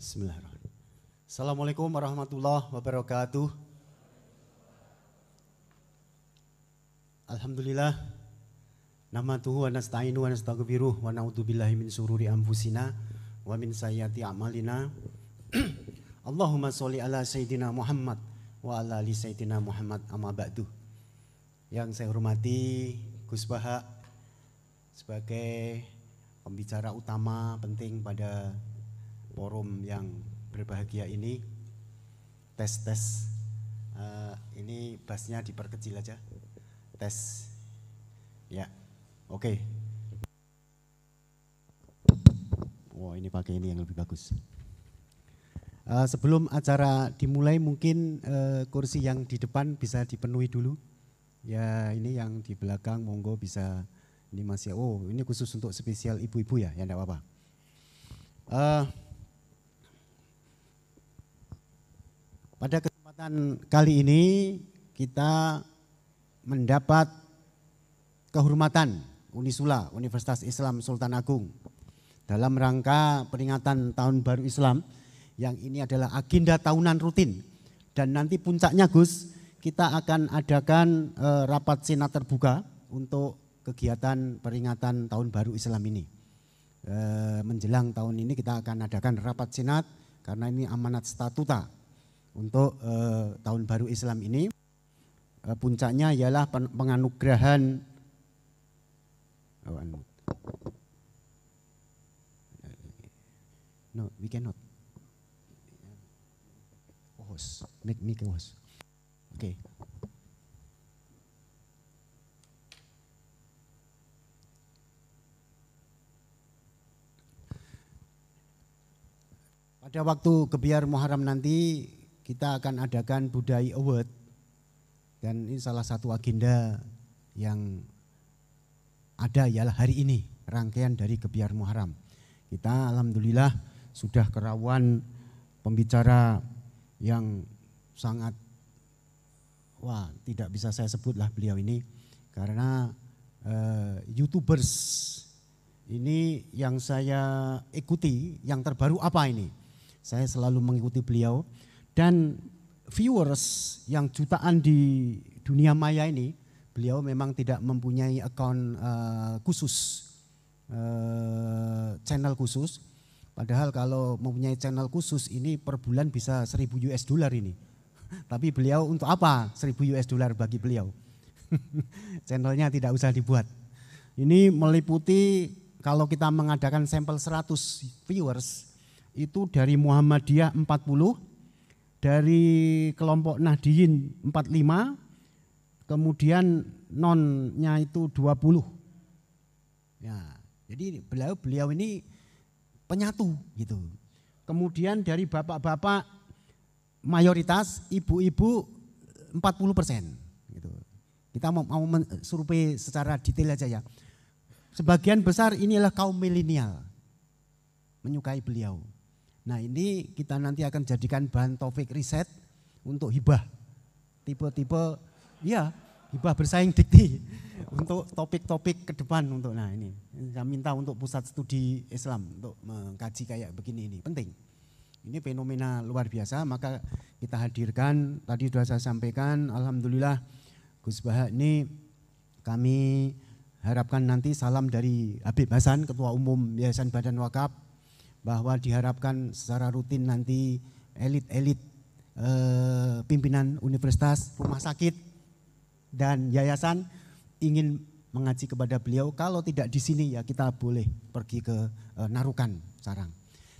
Bismillahirrahmanirrahim. Assalamualaikum warahmatullahi wabarakatuh. Alhamdulillah. Nahmaduhu wa nasta'inu wa nastaghfiruh wa na'udzubillahi min syururi anfusina wa min sayyiati a'malina. Allahumma sholli ala sayyidina Muhammad wa ala ali sayyidina Muhammad amma ba'du. Yang saya hormati Gus Baha sebagai pembicara utama penting pada forum yang berbahagia ini. Tes. Ini bassnya diperkecil aja. Tes. Ya, oke. Wow, ini pakai ini yang lebih bagus. Sebelum acara dimulai mungkin kursi yang di depan bisa dipenuhi dulu. Ya, ini yang di belakang monggo bisa. Ini masih, ini khusus untuk spesial ibu-ibu ya enggak apa-apa. Pada kesempatan kali ini kita mendapat kehormatan Unisula, Universitas Islam Sultan Agung, dalam rangka peringatan Tahun Baru Islam, yang ini adalah agenda tahunan rutin. Dan nanti puncaknya Gus, kita akan adakan rapat senat terbuka untuk kegiatan peringatan Tahun Baru Islam ini. Menjelang tahun ini kita akan adakan rapat senat karena ini amanat statuta untuk Tahun Baru Islam ini. Puncaknya ialah penganugerahan no, we cannot host, make a host. Okay. Pada waktu Gebiar Muharram nanti kita akan adakan Budaya Award, dan ini salah satu agenda yang ada ialah hari ini, rangkaian dari Gebiar Muharram. Kita alhamdulillah sudah kerawan pembicara yang sangat, tidak bisa saya sebutlah beliau ini, karena YouTubers ini yang saya ikuti, yang terbaru apa ini? Saya selalu mengikuti beliau, dan viewers yang jutaan di dunia maya ini, beliau memang tidak mempunyai akun khusus, channel khusus. Padahal kalau mempunyai channel khusus ini per bulan bisa $1.000 ini. Tapi beliau untuk apa $1.000 bagi beliau? Channelnya tidak usah dibuat. Ini meliputi kalau kita mengadakan sampel 100 viewers, itu dari Muhammadiyah 40, dari kelompok Nahdiyin 45, kemudian nonnya itu 20. Ya, jadi beliau ini penyatu gitu. Kemudian dari bapak-bapak mayoritas, ibu-ibu 40% gitu. Kita mau survei secara detail aja ya. Sebagian besar inilah kaum milenial menyukai beliau. Nah, ini kita nanti akan jadikan bahan topik riset untuk hibah. Tipe-tipe ya, hibah bersaing dikti untuk topik-topik ke depan untuk ini. Saya minta untuk pusat studi Islam untuk mengkaji kayak begini, ini penting. Ini fenomena luar biasa, maka kita hadirkan, tadi sudah saya sampaikan, alhamdulillah Gus Baha ini kami harapkan nanti salam dari Habib Hasan, Ketua Umum Yayasan Badan Wakaf, bahwa diharapkan secara rutin nanti elit-elit pimpinan universitas, rumah sakit, dan yayasan ingin mengaji kepada beliau. Kalau tidak di sini ya kita boleh pergi ke Narukan, Sarang.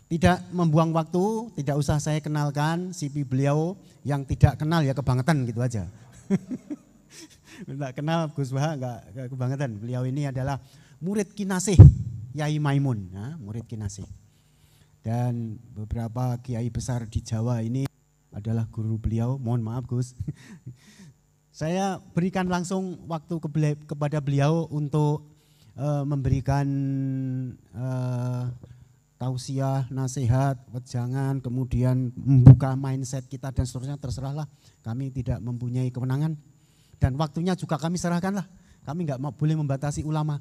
Tidak membuang waktu, tidak usah saya kenalkan CV beliau, yang tidak kenal ya kebangetan gitu aja. Tidak kenal Gus Baha enggak kebangetan. Beliau ini adalah murid kinasih Yai Maimun, murid kinasih. Dan beberapa kiai besar di Jawa ini adalah guru beliau. Mohon maaf Gus. Saya berikan langsung waktu kepada beliau untuk memberikan tausiah, nasihat, wejangan, kemudian membuka mindset kita dan seterusnya. Terserahlah, kami tidak mempunyai kewenangan. Dan waktunya juga kami serahkanlah. Kami nggak boleh membatasi ulama.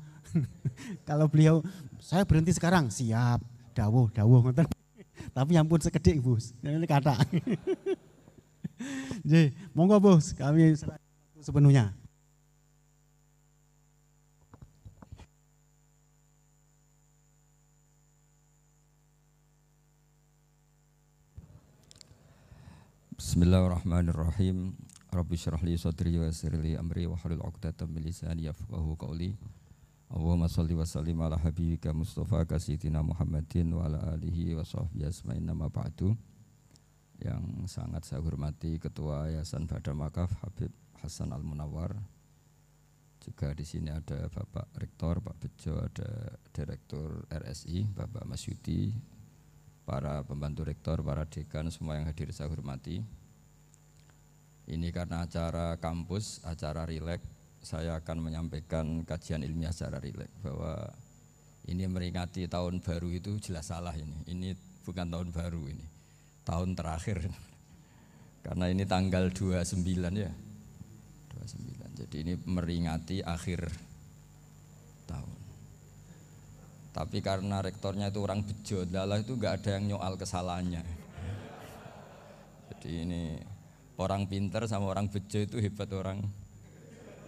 Kalau beliau, saya berhenti sekarang, siap. Dawuh ngoten. Tapi yang pun sekedik Bos. Ini kata. Jadi, monggo Bos, kami sepenuhnya. Bismillahirrahmanirrahim. Rabbi syrah li sadri wa yassir li amri wa hlul 'uqdatam min lisani yafqahu qawli. Allahumma shalli wa sallim ala habibika Mustafa sayyidina Muhammadin wa ala alihi wa sahbihi asma'in nama ba'du. Yang sangat saya hormati Ketua Yayasan Badam Wakaf Habib Hasan Al-Munawwar. Juga di sini ada Bapak Rektor Pak Bejo, ada Direktur RSI Bapak Mas Yudi, para pembantu rektor, para dekan, semua yang hadir saya hormati. Ini karena acara kampus, acara rileks, saya akan menyampaikan kajian ilmiah secara rileks bahwa ini meringati tahun baru itu jelas salah ini. Ini bukan tahun baru ini, tahun terakhir. Karena ini tanggal 29 ya. 29. Jadi ini meringati akhir tahun. Tapi karena rektornya itu orang bejo, lalah itu enggak ada yang nyoal kesalahannya. Jadi ini orang pinter sama orang bejo itu hebat orang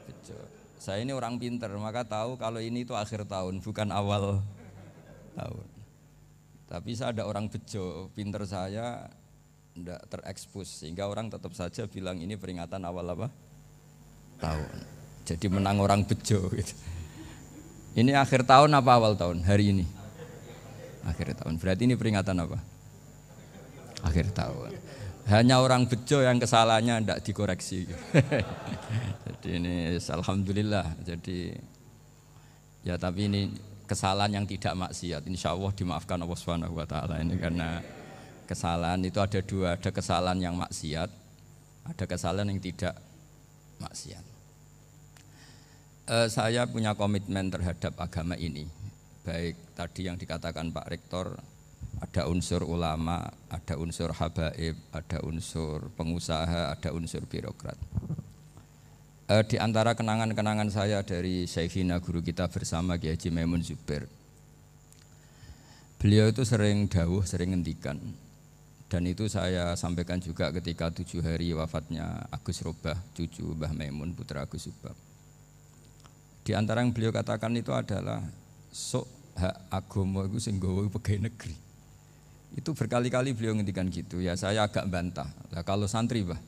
bejo. Saya ini orang pinter, maka tahu kalau ini itu akhir tahun, bukan awal tahun. Tapi saya ada orang bejo, pinter saya enggak terekspos, sehingga orang tetap saja bilang ini peringatan awal apa? Tahun. Jadi menang orang bejo gitu. Ini akhir tahun apa awal tahun? Hari ini akhir tahun. Berarti ini peringatan apa? Akhir tahun. Hanya orang bejo yang kesalahannya tidak dikoreksi. Jadi ini alhamdulillah. Jadi ya tapi ini kesalahan yang tidak maksiat. Insya Allah dimaafkan Allah Subhanahu Wa Taala ini karena kesalahan itu ada dua. Ada kesalahan yang maksiat, ada kesalahan yang tidak maksiat. Saya punya komitmen terhadap agama ini. Baik tadi yang dikatakan Pak Rektor, ada unsur ulama, ada unsur habaib, ada unsur pengusaha, ada unsur birokrat. Di antara kenangan-kenangan saya dari Syekhina guru kita bersama Kiai Haji Maimun Zubair, beliau itu sering dawuh, sering ngendikan, dan itu saya sampaikan juga ketika 7 hari wafatnya Agus Robah, cucu Mbah Maimun, putra Agus Subah. Di antara yang beliau katakan itu adalah sok hak agama itu sing nggawa pegawai negeri. Itu berkali-kali beliau ngendikan gitu. Ya saya agak bantah. Lah kalau santri bah,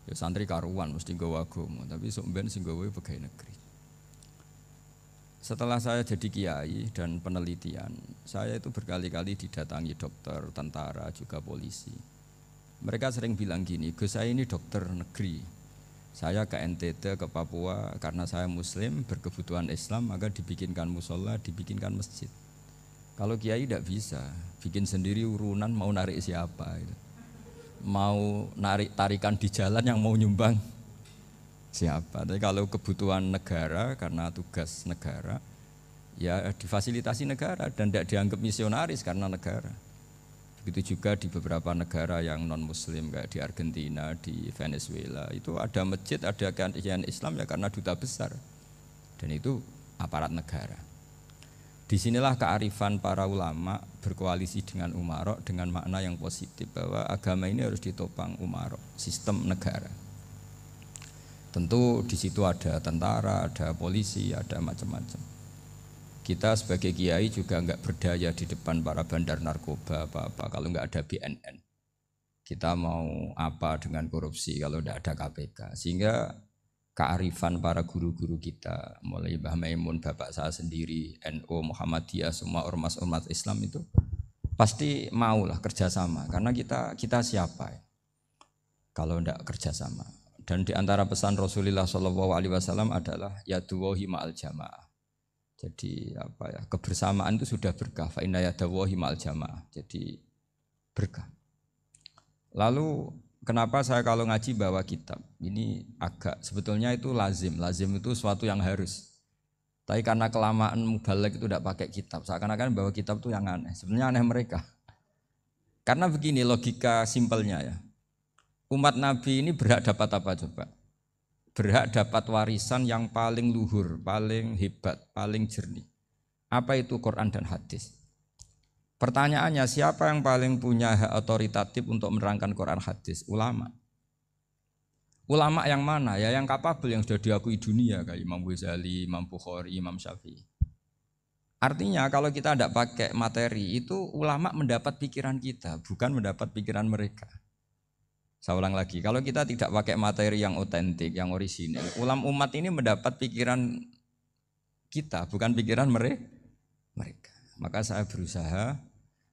ya santri karuan mesti nggawa agama, tapi sok ben sing nggawa pegawai negeri. Setelah saya jadi kiai dan penelitian, saya itu berkali-kali didatangi dokter, tentara, juga polisi. Mereka sering bilang gini, Gus saya ini dokter negeri. Saya ke NTT, ke Papua, karena saya muslim, berkebutuhan Islam, maka dibikinkan musola, dibikinkan masjid. Kalau kiai tidak bisa, bikin sendiri urunan mau narik siapa. Mau narik tarikan di jalan yang mau nyumbang siapa. Tapi kalau kebutuhan negara, karena tugas negara, ya difasilitasi negara dan tidak dianggap misionaris karena negara. Begitu juga di beberapa negara yang non-muslim kayak di Argentina, di Venezuela itu ada masjid, ada kajian Islam ya karena duta besar dan itu aparat negara. Disinilah kearifan para ulama berkoalisi dengan umarok dengan makna yang positif bahwa agama ini harus ditopang umarok, sistem negara. Tentu di situ ada tentara, ada polisi, ada macam-macam. Kita sebagai kiai juga enggak berdaya di depan para bandar narkoba apa-apa kalau enggak ada BNN. Kita mau apa dengan korupsi kalau enggak ada KPK. Sehingga kearifan para guru-guru kita, mulai Mbah Maimun, bapak saya sendiri, NU, Muhammadiyah, semua ormas-ormas Islam itu pasti maulah kerjasama. Karena kita siapa ya? Kalau enggak kerjasama. Dan di antara pesan Rasulullah SAW adalah yaduwahi ma'al jamaah. Jadi apa ya, kebersamaan itu sudah berkah. Fa inna yadallahi ma'al jamaah. Jadi berkah. Lalu kenapa saya kalau ngaji bawa kitab? Ini agak sebetulnya itu lazim. Lazim itu suatu yang harus. Tapi karena kelamaan mubalek itu tidak pakai kitab. Seakan-akan bawa kitab itu yang aneh. Sebenarnya aneh mereka. Karena begini logika simpelnya ya. Umat Nabi ini berhak dapat apa coba? Berhak dapat warisan yang paling luhur, paling hebat, paling jernih. Apa itu Quran dan hadis? Pertanyaannya, siapa yang paling punya hak otoritatif untuk menerangkan Quran hadis? Ulama. Ulama yang mana? Ya yang kapabel, yang sudah diakui dunia kayak Imam Ghazali, Imam Bukhari, Imam Syafi'i. Artinya kalau kita tidak pakai materi itu ulama mendapat pikiran kita, bukan mendapat pikiran mereka. Saya ulang lagi, kalau kita tidak pakai materi yang otentik, yang orisinil, ulama umat ini mendapat pikiran kita, bukan pikiran mereka. Maka saya berusaha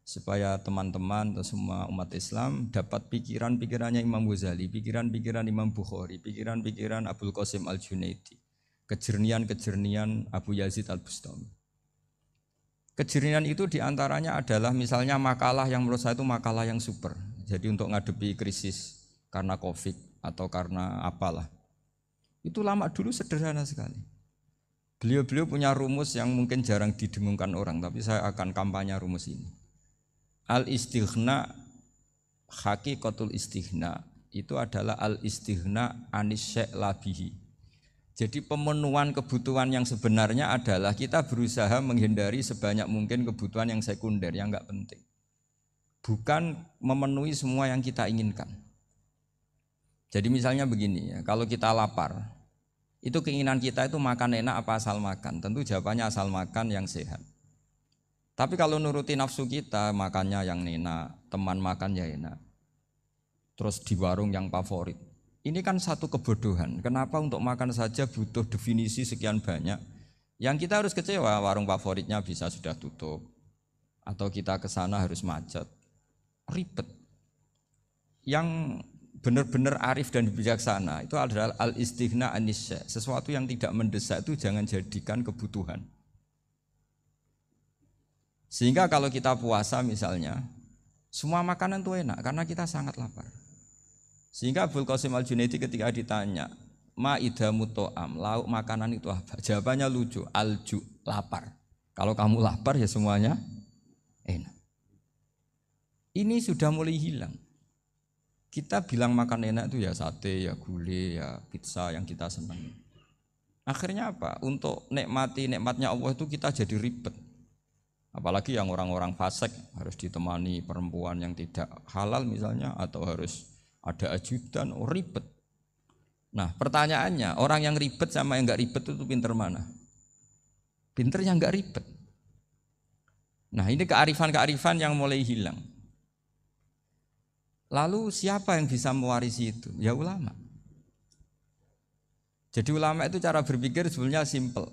supaya teman-teman atau semua umat Islam dapat pikiran-pikirannya Imam Ghazali, pikiran-pikiran Imam Bukhari, pikiran-pikiran Abul Qasim Al-Junaidi, kejernian-kejernian Abu Yazid Al-Bustami. Kejernian itu diantaranya adalah misalnya makalah yang menurut saya itu makalah yang super. Jadi untuk ngadepi krisis karena COVID atau karena apalah. Itu lama dulu sederhana sekali. Beliau-beliau punya rumus yang mungkin jarang didengungkan orang, tapi saya akan kampanye rumus ini. Al-istighna, haqiqatul istighna, itu adalah al-istighna anis syai' labihi. Jadi pemenuhan kebutuhan yang sebenarnya adalah kita berusaha menghindari sebanyak mungkin kebutuhan yang sekunder, yang enggak penting. Bukan memenuhi semua yang kita inginkan. Jadi misalnya begini ya, kalau kita lapar, itu keinginan kita itu makan enak apa asal makan? Tentu jawabannya asal makan yang sehat. Tapi kalau nuruti nafsu kita, makannya yang enak, teman makan ya enak. Terus di warung yang favorit. Ini kan satu kebodohan. Kenapa untuk makan saja butuh definisi sekian banyak? Yang kita harus kecewa, warung favoritnya bisa sudah tutup. Atau kita ke sana harus macet. Ribet. Yang benar-benar arif dan bijaksana itu adalah al-istighna anisya. Sesuatu yang tidak mendesak itu jangan jadikan kebutuhan. Sehingga kalau kita puasa misalnya, semua makanan itu enak karena kita sangat lapar. Sehingga Abul Qasim Al-Junaidi ketika ditanya, ma'idamu to'am, lauk makanan itu apa? Jawabannya lucu, alju, lapar. Kalau kamu lapar ya semuanya enak. Ini sudah mulai hilang. Kita bilang makan enak itu ya sate, ya gulai, ya pizza yang kita senang. Akhirnya apa? Untuk nikmati nikmatnya Allah itu kita jadi ribet. Apalagi yang orang-orang fasik harus ditemani perempuan yang tidak halal misalnya, atau harus ada ajudan, ribet. Nah pertanyaannya, orang yang ribet sama yang enggak ribet itu pinter mana? Pinter yang enggak ribet. Nah ini kearifan-kearifan yang mulai hilang. Lalu siapa yang bisa mewarisi itu? Ya ulama. Jadi ulama itu cara berpikir sebenarnya simple.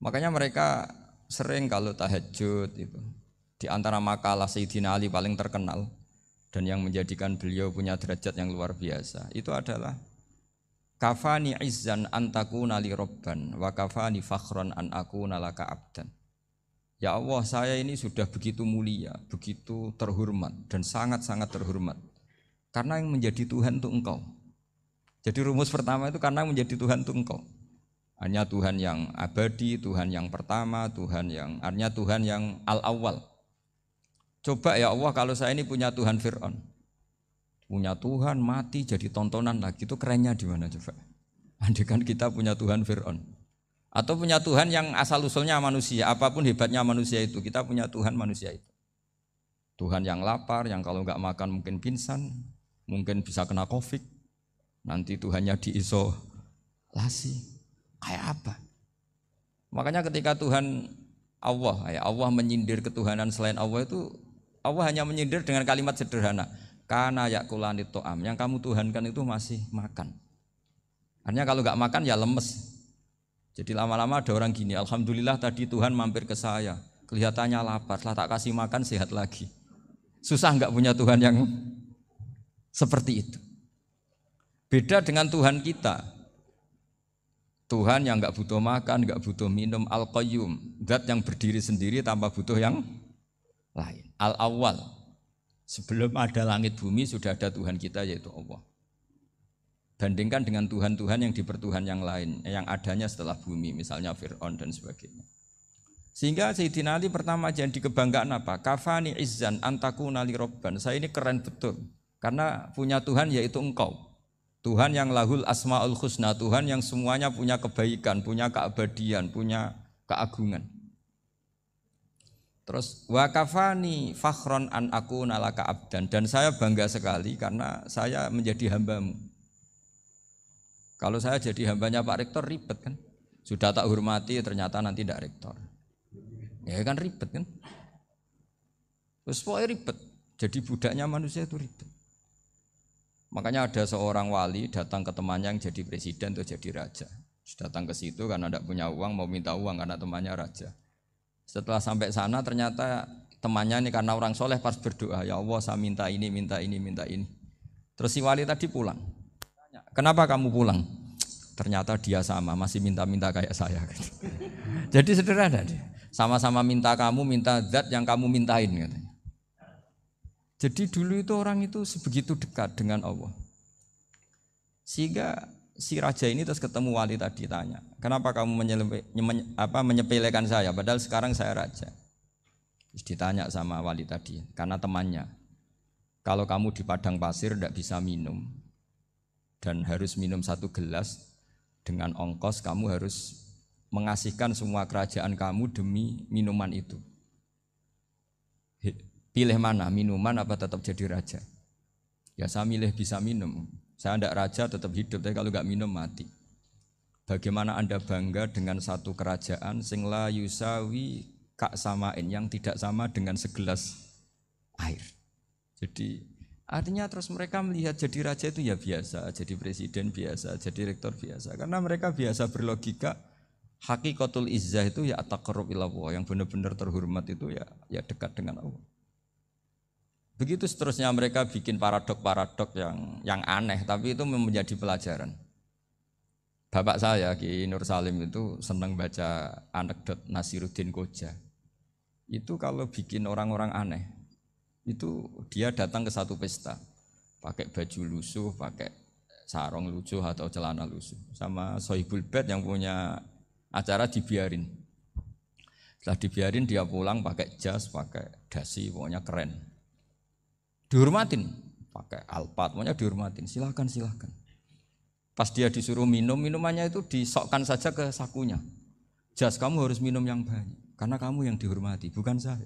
Makanya mereka sering kalau tahajud itu, di antara makalah Sayyidina Ali paling terkenal dan yang menjadikan beliau punya derajat yang luar biasa itu adalah kafani izzan antakuna li robban wa kafani fakhron an akuna laka abdan. Ya Allah, saya ini sudah begitu mulia, begitu terhormat dan sangat-sangat terhormat karena yang menjadi Tuhan itu Engkau. Jadi rumus pertama itu karena menjadi Tuhan itu Engkau. Hanya Tuhan yang abadi, Tuhan yang pertama, artinya Tuhan yang al-awwal. Coba ya Allah, kalau saya ini punya Tuhan Fir'aun, punya Tuhan mati jadi tontonan lagi, itu kerennya di mana coba? Andai kan kita punya Tuhan Fir'aun, atau punya Tuhan yang asal usulnya manusia, apapun hebatnya manusia itu, kita punya Tuhan manusia itu. Tuhan yang lapar, yang kalau nggak makan mungkin pingsan, mungkin bisa kena COVID, nanti Tuhannya diisolasi, kayak apa? Makanya ketika Tuhan Allah menyindir ketuhanan selain Allah itu, Allah hanya menyindir dengan kalimat sederhana, kana yakulani to'am, yang kamu tuhankan itu masih makan. Artinya kalau nggak makan ya lemes. Jadi lama-lama ada orang gini, alhamdulillah tadi Tuhan mampir ke saya, kelihatannya lapar, setelah tak kasih makan sehat lagi. Susah nggak punya Tuhan yang seperti itu. Beda dengan Tuhan kita. Tuhan yang nggak butuh makan, nggak butuh minum, al-qayyum, zat yang berdiri sendiri tanpa butuh yang lain. Al-awwal, sebelum ada langit bumi sudah ada Tuhan kita yaitu Allah. Bandingkan dengan Tuhan-Tuhan yang dipertuhan yang lain, yang adanya setelah bumi, misalnya Fir'aun dan sebagainya. Sehingga Sayyidina Ali pertama jadi kebanggaan apa? Kafani izzan antakuna li robban. Saya ini keren betul, karena punya Tuhan yaitu Engkau. Tuhan yang lahul asma'ul husna, Tuhan yang semuanya punya kebaikan, punya keabadian, punya keagungan. Terus wa kafani fakhron an aku nalaka abdan, dan saya bangga sekali karena saya menjadi hambamu. Kalau saya jadi hambanya Pak Rektor ribet kan. Sudah tak hormati ternyata nanti tidak rektor. Ya kan ribet kan. Terus pokoknya ribet. Jadi budaknya manusia itu ribet. Makanya ada seorang wali datang ke temannya yang jadi presiden atau jadi raja. Datang ke situ karena tidak punya uang, mau minta uang karena temannya raja. Setelah sampai sana ternyata temannya ini karena orang soleh pas berdoa, ya Allah saya minta ini, minta ini, minta ini. Terus si wali tadi pulang. Tanya, kenapa kamu pulang? Ternyata dia sama, masih minta-minta kayak saya. Jadi sederhana deh. Sama-sama minta kamu, minta zat yang kamu mintain katanya. Jadi dulu itu orang itu sebegitu dekat dengan Allah. Sehingga si raja ini terus ketemu wali tadi tanya, kenapa kamu menyepelekan saya padahal sekarang saya raja. Terus ditanya sama wali tadi, karena temannya, kalau kamu di padang pasir tidak bisa minum dan harus minum 1 gelas, dengan ongkos kamu harus mengasihkan semua kerajaan kamu demi minuman itu. Pilih mana, minuman apa tetap jadi raja? Ya saya milih bisa minum. Saya tidak raja tetap hidup, tapi kalau nggak minum mati. Bagaimana Anda bangga dengan satu kerajaan sing la yusawi kak samain, yang tidak sama dengan segelas air. Jadi artinya terus mereka melihat jadi raja itu ya biasa, jadi presiden biasa, jadi rektor biasa. Karena mereka biasa berlogika hakikatul izzah itu ya taqarrub ila Allah, yang benar-benar terhormat itu ya dekat dengan Allah. Begitu seterusnya mereka bikin paradok-paradok yang aneh, tapi itu menjadi pelajaran. Bapak saya Ki Nur Salim itu senang baca anekdot Nasiruddin Koja. Itu kalau bikin orang-orang aneh, itu dia datang ke satu pesta, pakai baju lusuh, pakai sarung lusuh atau celana lusuh, sama Sohibul Bait yang punya acara dibiarin. Setelah dibiarin dia pulang pakai jas, pakai dasi, pokoknya keren. Dihormatin, pakai alpat, pokoknya dihormatin, silahkan. Pas dia disuruh minum, minumannya itu disokkan saja ke sakunya. Jas, kamu harus minum yang banyak, karena kamu yang dihormati, bukan saya.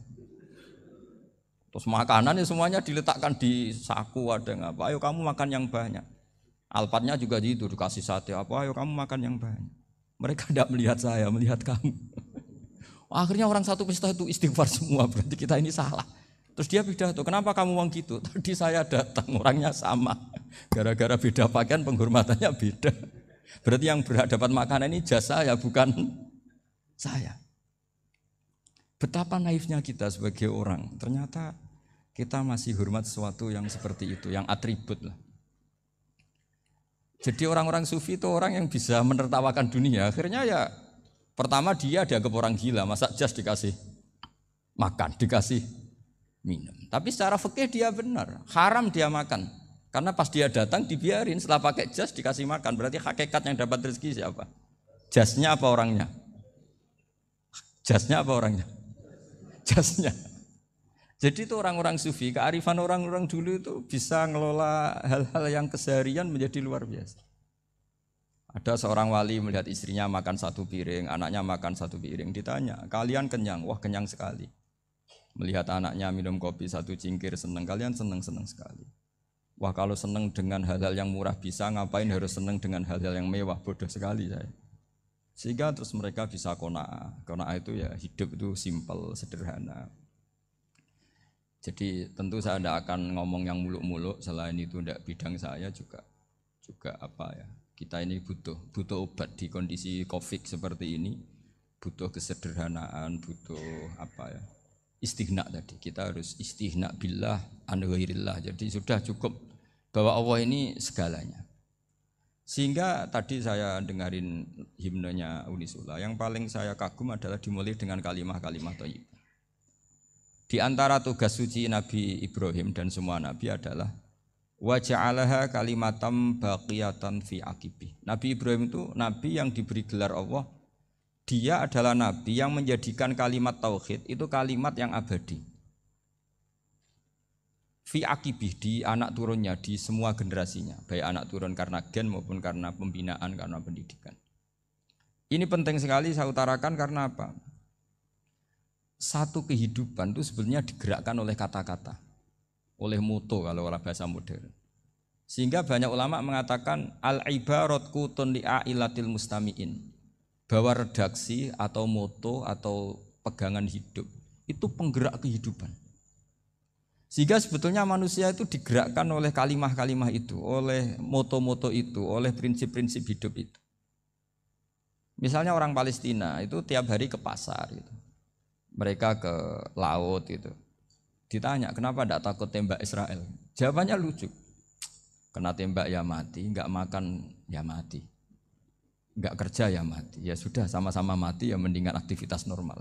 Terus makanan ya semuanya diletakkan di saku, ada nggak apa, ayo kamu makan yang banyak. Alpatnya juga gitu, dikasih sate, apa, ayo kamu makan yang banyak. Mereka tidak melihat saya, melihat kamu. Akhirnya orang satu pesta itu istighfar semua, berarti kita ini salah. Terus dia pidato, kenapa kamu uang gitu? Tadi saya datang, orangnya sama. Gara-gara beda pakaian, penghormatannya beda. Berarti yang berhak dapat makanan ini jasa ya, bukan saya. Betapa naifnya kita sebagai orang. Ternyata kita masih hormat sesuatu yang seperti itu, yang atribut lah. Jadi orang-orang sufi itu orang yang bisa menertawakan dunia. Akhirnya ya, pertama dia dianggap orang gila, masa jas dikasih makan, dikasih minum. Tapi secara fikih dia benar, haram dia makan. Karena pas dia datang dibiarin, setelah pakai jas dikasih makan. Berarti hakikat yang dapat rezeki siapa? Jasnya apa orangnya? Jasnya apa orangnya? Jasnya. Jadi itu orang-orang sufi, kearifan orang-orang dulu itu bisa ngelola hal-hal yang keseharian menjadi luar biasa. Ada seorang wali melihat istrinya makan 1 piring, anaknya makan 1 piring. Ditanya, kalian kenyang? Wah kenyang sekali. Melihat anaknya minum kopi 1 cingkir senang, kalian senang sekali. Wah kalau senang dengan hal-hal yang murah bisa, ngapain harus senang dengan hal-hal yang mewah, bodoh sekali saya. Sehingga terus mereka bisa qanaah. Qanaah itu ya hidup itu simpel, sederhana. Jadi tentu saya tidak akan ngomong yang muluk-muluk, selain itu tidak bidang saya juga apa ya. Kita ini butuh obat di kondisi Covid seperti ini, butuh kesederhanaan, butuh apa ya. Istighna tadi, kita harus istighna billah an ghairillah. Jadi sudah cukup bahwa Allah ini segalanya. Sehingga tadi saya dengarin himnenya Unisula, yang paling saya kagum adalah dimulai dengan kalimat-kalimat thayyibah. Di antara tugas suci Nabi Ibrahim dan semua nabi adalah wa ja'alaha kalimatam baqiyatan fi aqibi. Nabi Ibrahim itu nabi yang diberi gelar Allah. Dia adalah nabi yang menjadikan kalimat tauhid itu kalimat yang abadi. Fi akibih, di anak turunnya, di semua generasinya, baik anak turun karena gen maupun karena pembinaan, karena pendidikan. Ini penting sekali saya utarakan karena apa? satu kehidupan itu sebenarnya digerakkan oleh kata-kata, oleh moto kalau orang bahasa modern. Sehingga banyak ulama mengatakan al-ibarat kutun li'ailatil mustami'in, bahwa redaksi atau moto atau pegangan hidup itu penggerak kehidupan. Sehingga sebetulnya manusia itu digerakkan oleh kalimah-kalimah itu, oleh moto-moto itu, oleh prinsip-prinsip hidup itu. Misalnya orang Palestina itu tiap hari ke pasar gitu. Mereka ke laut gitu. Ditanya kenapa tidak takut tembak Israel? Jawabannya lucu. Kena tembak ya mati, enggak makan ya mati. Enggak kerja ya mati. Ya sudah sama-sama mati ya mendingan aktivitas normal.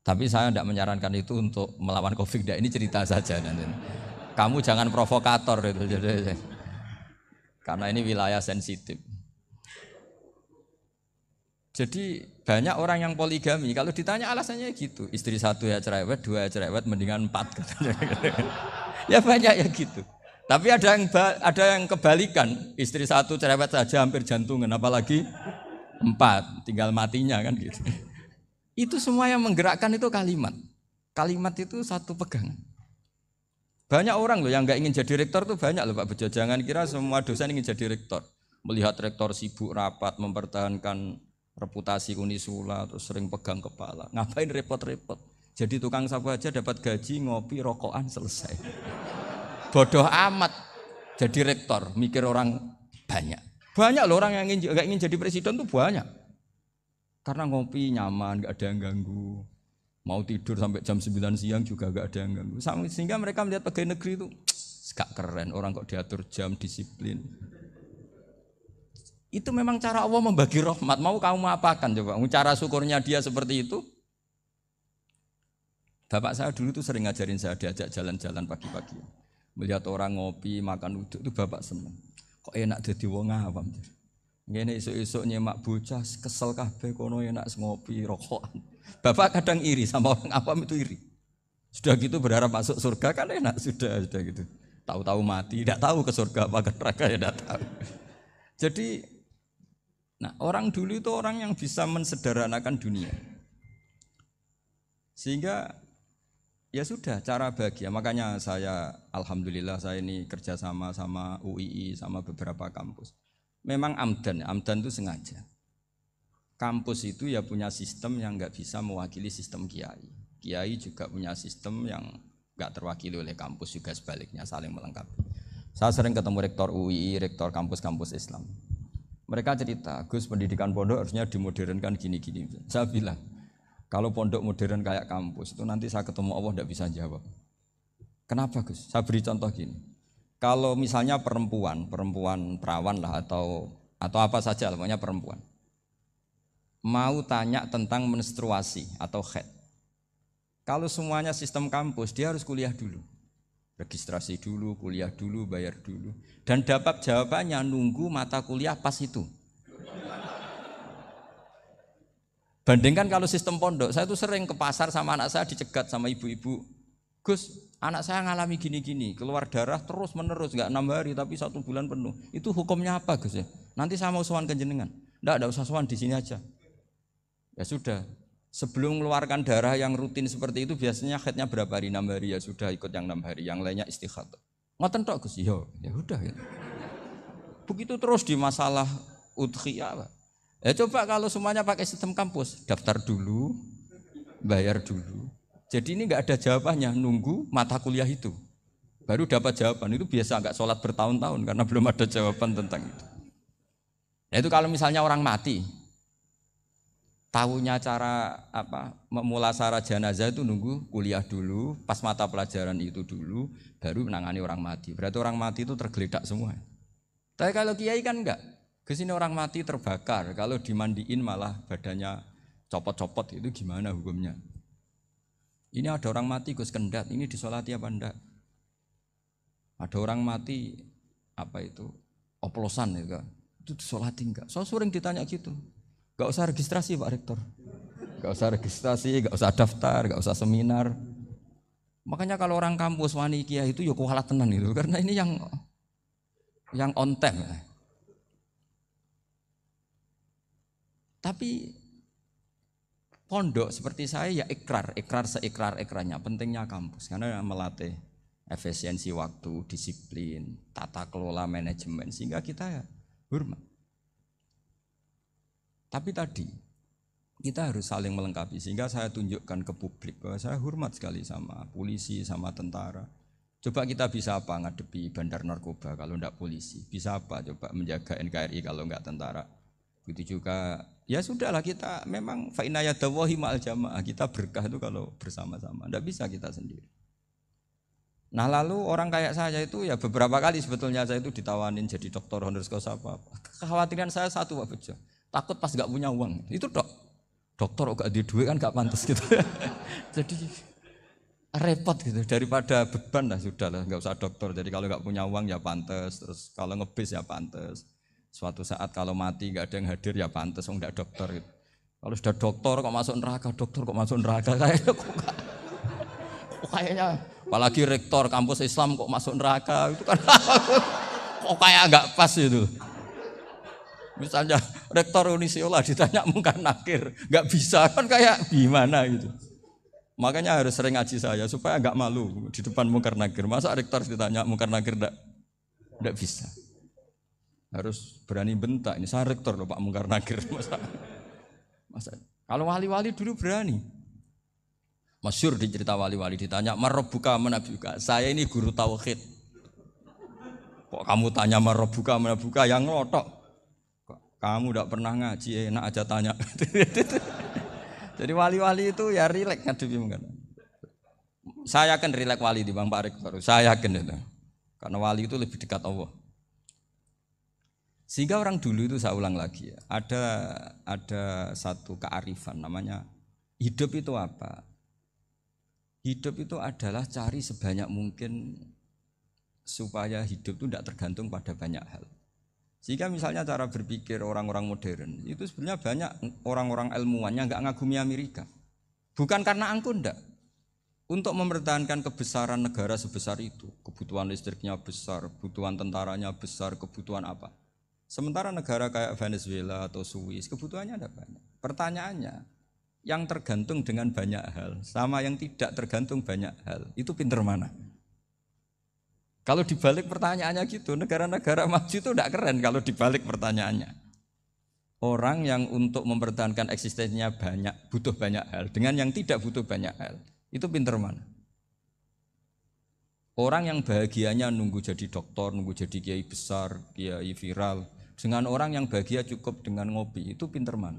Tapi saya tidak menyarankan itu untuk melawan Covid. Ini cerita saja nanti. Kamu jangan provokator itu. Karena ini wilayah sensitif. Jadi banyak orang yang poligami, kalau ditanya alasannya gitu, istri satu ya cerewet, dua ya cerewet, mendingan 4 katanya. Ya banyak ya gitu. Tapi ada yang kebalikan, istri satu cerewet saja hampir jantungan, apalagi 4, tinggal matinya kan gitu. Itu semua yang menggerakkan itu kalimat. Kalimat itu satu pegangan. Banyak orang loh yang nggak ingin jadi rektor tuh banyak loh Pak Bejo. Jangan kira semua dosen ingin jadi rektor. Melihat rektor sibuk rapat, mempertahankan reputasi Unisula, terus sering pegang kepala. Ngapain repot-repot? Jadi tukang sapu aja dapat gaji, ngopi, rokokan, selesai. Bodoh amat jadi rektor, mikir orang banyak. Banyak loh orang yang gak ingin jadi presiden tuh banyak. Karena ngopi nyaman, gak ada yang ganggu. Mau tidur sampai jam 9 siang juga gak ada yang ganggu. Sehingga mereka melihat pegawai negeri itu gak keren, orang kok diatur jam, disiplin. Itu memang cara Allah membagi rahmat. Mau kamu apakan coba? Cara syukurnya dia seperti itu. Bapak saya dulu tuh sering ngajarin saya, diajak jalan-jalan pagi-pagi. Melihat orang ngopi, makan uduk itu bapak seneng. Kok enak jadi wong awam. Ngene esuk-esuk nyemak bocah kesel kabeh kono enak ngopi rokokan. Bapak kadang iri sama orang awam itu iri. Sudah gitu berharap masuk surga kan enak sudah gitu. Tahu-tahu mati, tidak tahu ke surga apa ke neraka ya tidak tahu. Jadi nah, orang dulu itu orang yang bisa mensederhanakan dunia. Sehingga ya sudah cara bahagia. Makanya saya alhamdulillah saya ini kerjasama sama UII sama beberapa kampus. Memang amdan itu sengaja. Kampus itu ya punya sistem yang nggak bisa mewakili sistem kiai. Kiai juga punya sistem yang nggak terwakili oleh kampus juga sebaliknya saling melengkapi. Saya sering ketemu rektor UII, rektor kampus-kampus Islam. Mereka cerita, Gus pendidikan pondok harusnya dimodernkan gini-gini. Saya bilang, kalau pondok modern kayak kampus itu nanti saya ketemu Allah tidak bisa jawab. Kenapa Gus? Saya beri contoh gini. Kalau misalnya perempuan perawan lah atau apa saja, namanya perempuan, mau tanya tentang menstruasi atau haid. Kalau semuanya sistem kampus, dia harus kuliah dulu. Registrasi dulu, kuliah dulu, bayar dulu. Dan dapat jawabannya nunggu mata kuliah pas itu. Bandingkan kalau sistem pondok, saya tuh sering ke pasar sama anak saya dicegat sama ibu-ibu. Gus, anak saya ngalami gini-gini, keluar darah terus menerus, gak 6 hari tapi 1 bulan penuh. Itu hukumnya apa Gus ya? Nanti saya mau sowan ke jenengan. Enggak usah sowan di sini aja. Ya sudah. Sebelum mengeluarkan darah yang rutin seperti itu biasanya haidnya berapa hari? 6 hari ya sudah ikut yang 6 hari, yang lainnya istighatsah. Ngoten tok Gus, ya udah gitu. Begitu terus di masalah udhiyah. Ya coba kalau semuanya pakai sistem kampus, daftar dulu, bayar dulu. Jadi ini enggak ada jawabannya, nunggu mata kuliah itu. Baru dapat jawaban, itu biasa enggak sholat bertahun-tahun karena belum ada jawaban tentang itu. Nah itu kalau misalnya orang mati, tahunya cara memulasara jenazah itu nunggu kuliah dulu, pas mata pelajaran itu dulu, baru menangani orang mati. Berarti orang mati itu tergeledak semua. Tapi kalau kiai kan enggak. Kesini orang mati terbakar, kalau dimandiin malah badannya copot-copot, itu gimana hukumnya? Ini ada orang mati Gus Kendat, ini disolati apa enggak? Ada orang mati oplosan ya, itu disolati enggak? So sering ditanya gitu. Gak usah registrasi Pak Rektor, gak usah registrasi, gak usah daftar, gak usah seminar. Makanya kalau orang kampus wani kiai itu ya kualat tenan itu, karena ini yang on time. Tapi pondok seperti saya ya ikrar seikrar-ikrarnya. Pentingnya kampus karena melatih efisiensi waktu, disiplin, tata kelola manajemen sehingga kita ya hormat. Tapi tadi kita harus saling melengkapi sehingga saya tunjukkan ke publik bahwa saya hormat sekali sama polisi, sama tentara. Coba kita bisa apa ngadepi bandar narkoba kalau enggak polisi? Bisa apa coba menjaga NKRI kalau enggak tentara? Begitu juga ya sudahlah kita memang fa inna yadallahi ma'al jamaah, kita berkah itu kalau bersama-sama, enggak bisa kita sendiri. Nah lalu orang kayak saya itu ya beberapa kali sebetulnya saya itu ditawanin jadi doktor honoris causa apa. Kekhawatiran saya satu Pak Bejo, takut pas enggak punya uang. Itu dokter kok enggak ada duit kan enggak pantas gitu. Jadi repot gitu, daripada beban lah sudahlah enggak usah dokter. Jadi kalau enggak punya uang ya pantas, terus kalau ngebis ya pantas. Suatu saat kalau mati enggak ada yang hadir ya pantas enggak dokter gitu. Kalau sudah dokter kok masuk neraka, kayaknya apalagi rektor kampus Islam kok masuk neraka itu kan kok kayak enggak pas itu. Misalnya rektor Unisiola ditanya mungkar nakir, enggak bisa kan kayak gimana gitu. Makanya harus sering ngaji saya supaya enggak malu di depan mungkar nakir. Masa rektor ditanya mungkar nakir enggak bisa. Harus berani bentak, ini saya rektor loh Pak mungkar nakir. Masa kalau wali-wali dulu berani. Masyhur di cerita wali-wali ditanya marabbuka manabuka. Saya ini guru tauhid. Kok kamu tanya marabbuka manabuka yang ngelotok. Kamu tidak pernah ngaji enak aja tanya. Jadi wali-wali itu ya rileks ngadepi mungkin. Saya yakin rileks wali di Bang Pak Rektor. Saya yakin itu. Karena wali itu lebih dekat Allah. Sehingga orang dulu itu saya ulang lagi ya, ada satu kearifan namanya hidup itu apa? Hidup itu adalah cari sebanyak mungkin supaya hidup itu tidak tergantung pada banyak hal. Sehingga misalnya cara berpikir orang-orang modern itu sebenarnya banyak orang-orang ilmuwan yang nggak ngagumi Amerika. Bukan karena angkuh enggak. Untuk mempertahankan kebesaran negara sebesar itu, kebutuhan listriknya besar, kebutuhan tentaranya besar, kebutuhan apa? Sementara negara kayak Venezuela atau Swiss kebutuhannya ada banyak. Pertanyaannya, yang tergantung dengan banyak hal sama yang tidak tergantung banyak hal, itu pinter mana? Kalau dibalik pertanyaannya gitu, negara-negara maju itu tidak keren kalau dibalik pertanyaannya. Orang yang untuk mempertahankan eksistensinya banyak, butuh banyak hal, dengan yang tidak butuh banyak hal, itu pinter mana? Orang yang bahagianya nunggu jadi dokter, nunggu jadi kiai besar, kiai viral, dengan orang yang bahagia cukup dengan ngopi, itu pinter mana?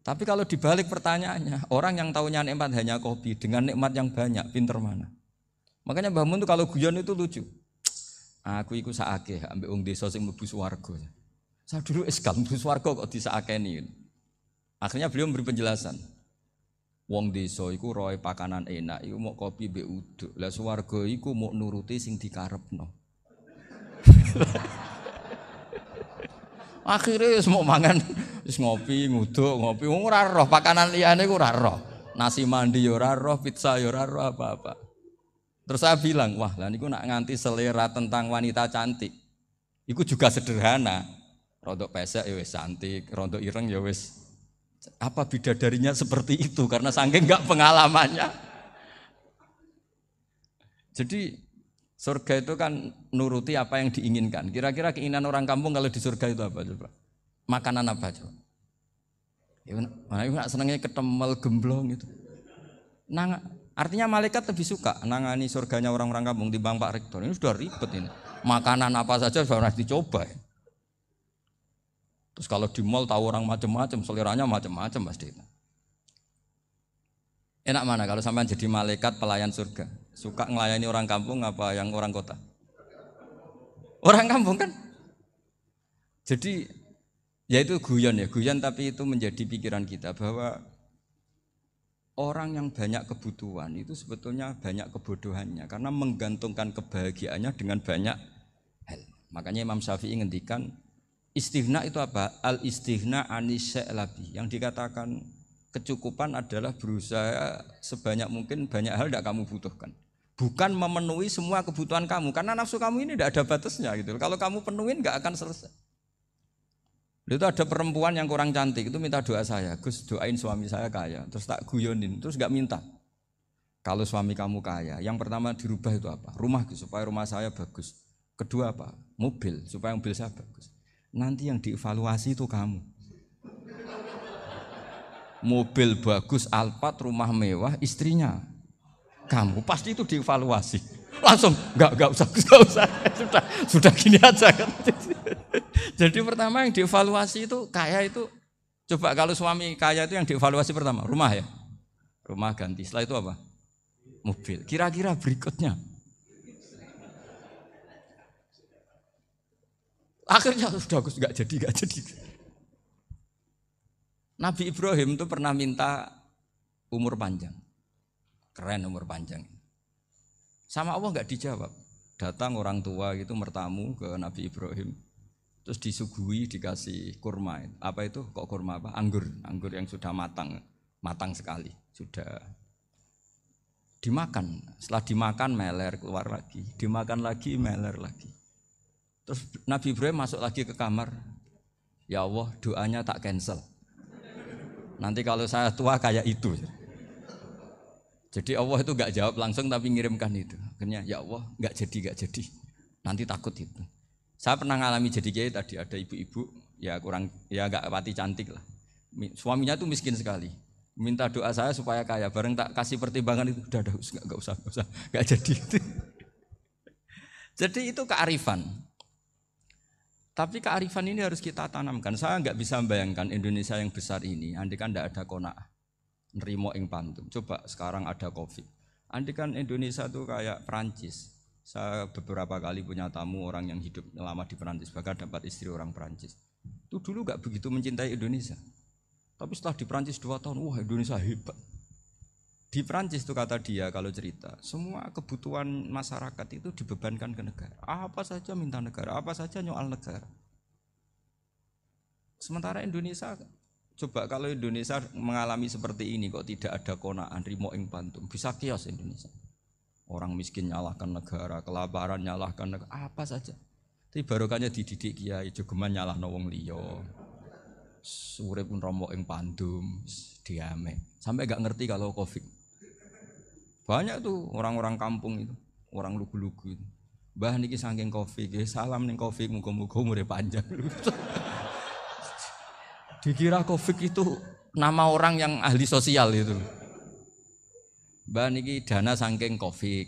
Tapi kalau dibalik pertanyaannya, orang yang tahunya nikmat hanya kopi dengan nikmat yang banyak, pinter mana? Makanya Mbah Mun tuh kalau guyon itu lucu. Aku iku saake ambek wong desa sing mlebu swarga. Saya dulu eskal mlebu swarga kok disakeni. Akhirnya beliau memberi penjelasan. Wong desa iku roe pakanan enak, iku mau kopi mbek uduk. Lah swarga iku mau nuruti sing dikarepno. Akhirnya wis mau mangan, wis ngopi, nguduk, ngopi, ora roh pakanan liyane ku ora roh. Nasi mandi ya ora roh, pizza ya ora roh apa-apa. Terus saya bilang, wah lah niku nak nganti selera tentang wanita cantik. Iku juga sederhana. Rontok pesek ya wis cantik, rontok ireng ya wis. Apa bidadarinya seperti itu karena saking enggak pengalamannya. Jadi surga itu kan nuruti apa yang diinginkan. Kira-kira keinginan orang kampung kalau di surga itu apa coba? Makanan apa coba? Ya, mana senangnya ketemel gemblong gitu. Nah, artinya malaikat lebih suka nangani surganya orang-orang kampung dibanding Pak Rektor. Ini sudah ribet ini. Makanan apa saja sudah harus dicoba. Ya. Terus kalau di mall tahu orang macam-macam, seleranya macam-macam pasti itu. Enak mana kalau sampai jadi malaikat pelayan surga? Suka ngelayani orang kampung apa yang orang kota? Orang kampung kan? Jadi ya itu guyon tapi itu menjadi pikiran kita bahwa orang yang banyak kebutuhan itu sebetulnya banyak kebodohannya karena menggantungkan kebahagiaannya dengan banyak hal. Makanya Imam Syafi'i ngendikan istighna itu apa? Al istighna anisya'i, yang dikatakan kecukupan adalah berusaha sebanyak mungkin banyak hal tidak kamu butuhkan. Bukan memenuhi semua kebutuhan kamu, karena nafsu kamu ini tidak ada batasnya gitu. Kalau kamu penuhin nggak akan selesai. Itu ada perempuan yang kurang cantik itu minta doa saya, Gus doain suami saya kaya. Terus tak guyonin, terus nggak minta. Kalau suami kamu kaya, yang pertama dirubah itu apa? Rumah Gus, supaya rumah saya bagus. Kedua apa? Mobil, supaya mobil saya bagus. Nanti yang dievaluasi itu kamu. Mobil bagus, Alphard, rumah mewah, istrinya kamu, pasti itu dievaluasi. Langsung, enggak usah. Sudah gini aja kan. Jadi pertama yang dievaluasi itu kaya itu, coba kalau suami kaya itu yang dievaluasi pertama, rumah ya. Rumah ganti, setelah itu apa? Mobil. Kira-kira berikutnya. Akhirnya sudah enggak jadi. Nabi Ibrahim itu pernah minta umur panjang. Keren umur panjang. Sama Allah enggak dijawab. Datang orang tua gitu mertamu ke Nabi Ibrahim. Terus disuguhi dikasih kurma. Apa itu? Kok kurma apa? Anggur yang sudah matang sekali. Sudah dimakan. Setelah dimakan meler keluar lagi. Dimakan lagi meler lagi. Terus Nabi Ibrahim masuk lagi ke kamar. Ya Allah, doanya tak cancel. Nanti kalau saya tua kayak itu. Jadi Allah itu enggak jawab langsung tapi ngirimkan itu. Akhirnya ya Allah enggak jadi. Nanti takut itu. Saya pernah ngalami jadi kiai tadi, ada ibu-ibu ya enggak pati cantik lah. Suaminya tuh miskin sekali. Minta doa saya supaya kaya, bareng tak kasih pertimbangan itu udah enggak usah, enggak jadi. Jadi itu kearifan. Tapi kearifan ini harus kita tanamkan. Saya enggak bisa membayangkan Indonesia yang besar ini andai kan enggak ada qanaah. Nerimo ing pantum. Coba sekarang ada Covid. Andai kan Indonesia tuh kayak Perancis. Saya beberapa kali punya tamu orang yang hidup lama di Perancis, bahkan dapat istri orang Perancis. Itu dulu enggak begitu mencintai Indonesia. Tapi setelah di Perancis 2 tahun, wah Indonesia hebat. Di Perancis itu kata dia kalau cerita, semua kebutuhan masyarakat itu dibebankan ke negara. Apa saja minta negara, apa saja nyoal negara. Sementara Indonesia, coba kalau Indonesia mengalami seperti ini kok tidak ada qanaah rimo ing pantum, bisa kios Indonesia. Orang miskin nyalahkan negara, kelaparan nyalahkan negara, apa saja. Tapi barokahnya dididik kiai, jogeman nyalahno wong liya. Urip pun romo ing pandum, diame. Sampai enggak ngerti kalau Covid. Banyak tuh orang-orang kampung itu, orang lugu-lugu itu. Mbah niki saking Covid, salam ning Covid, muga-muga umure panjang. Dikira Covid itu nama orang yang ahli sosial itu. Mbah niki dana saking Covid.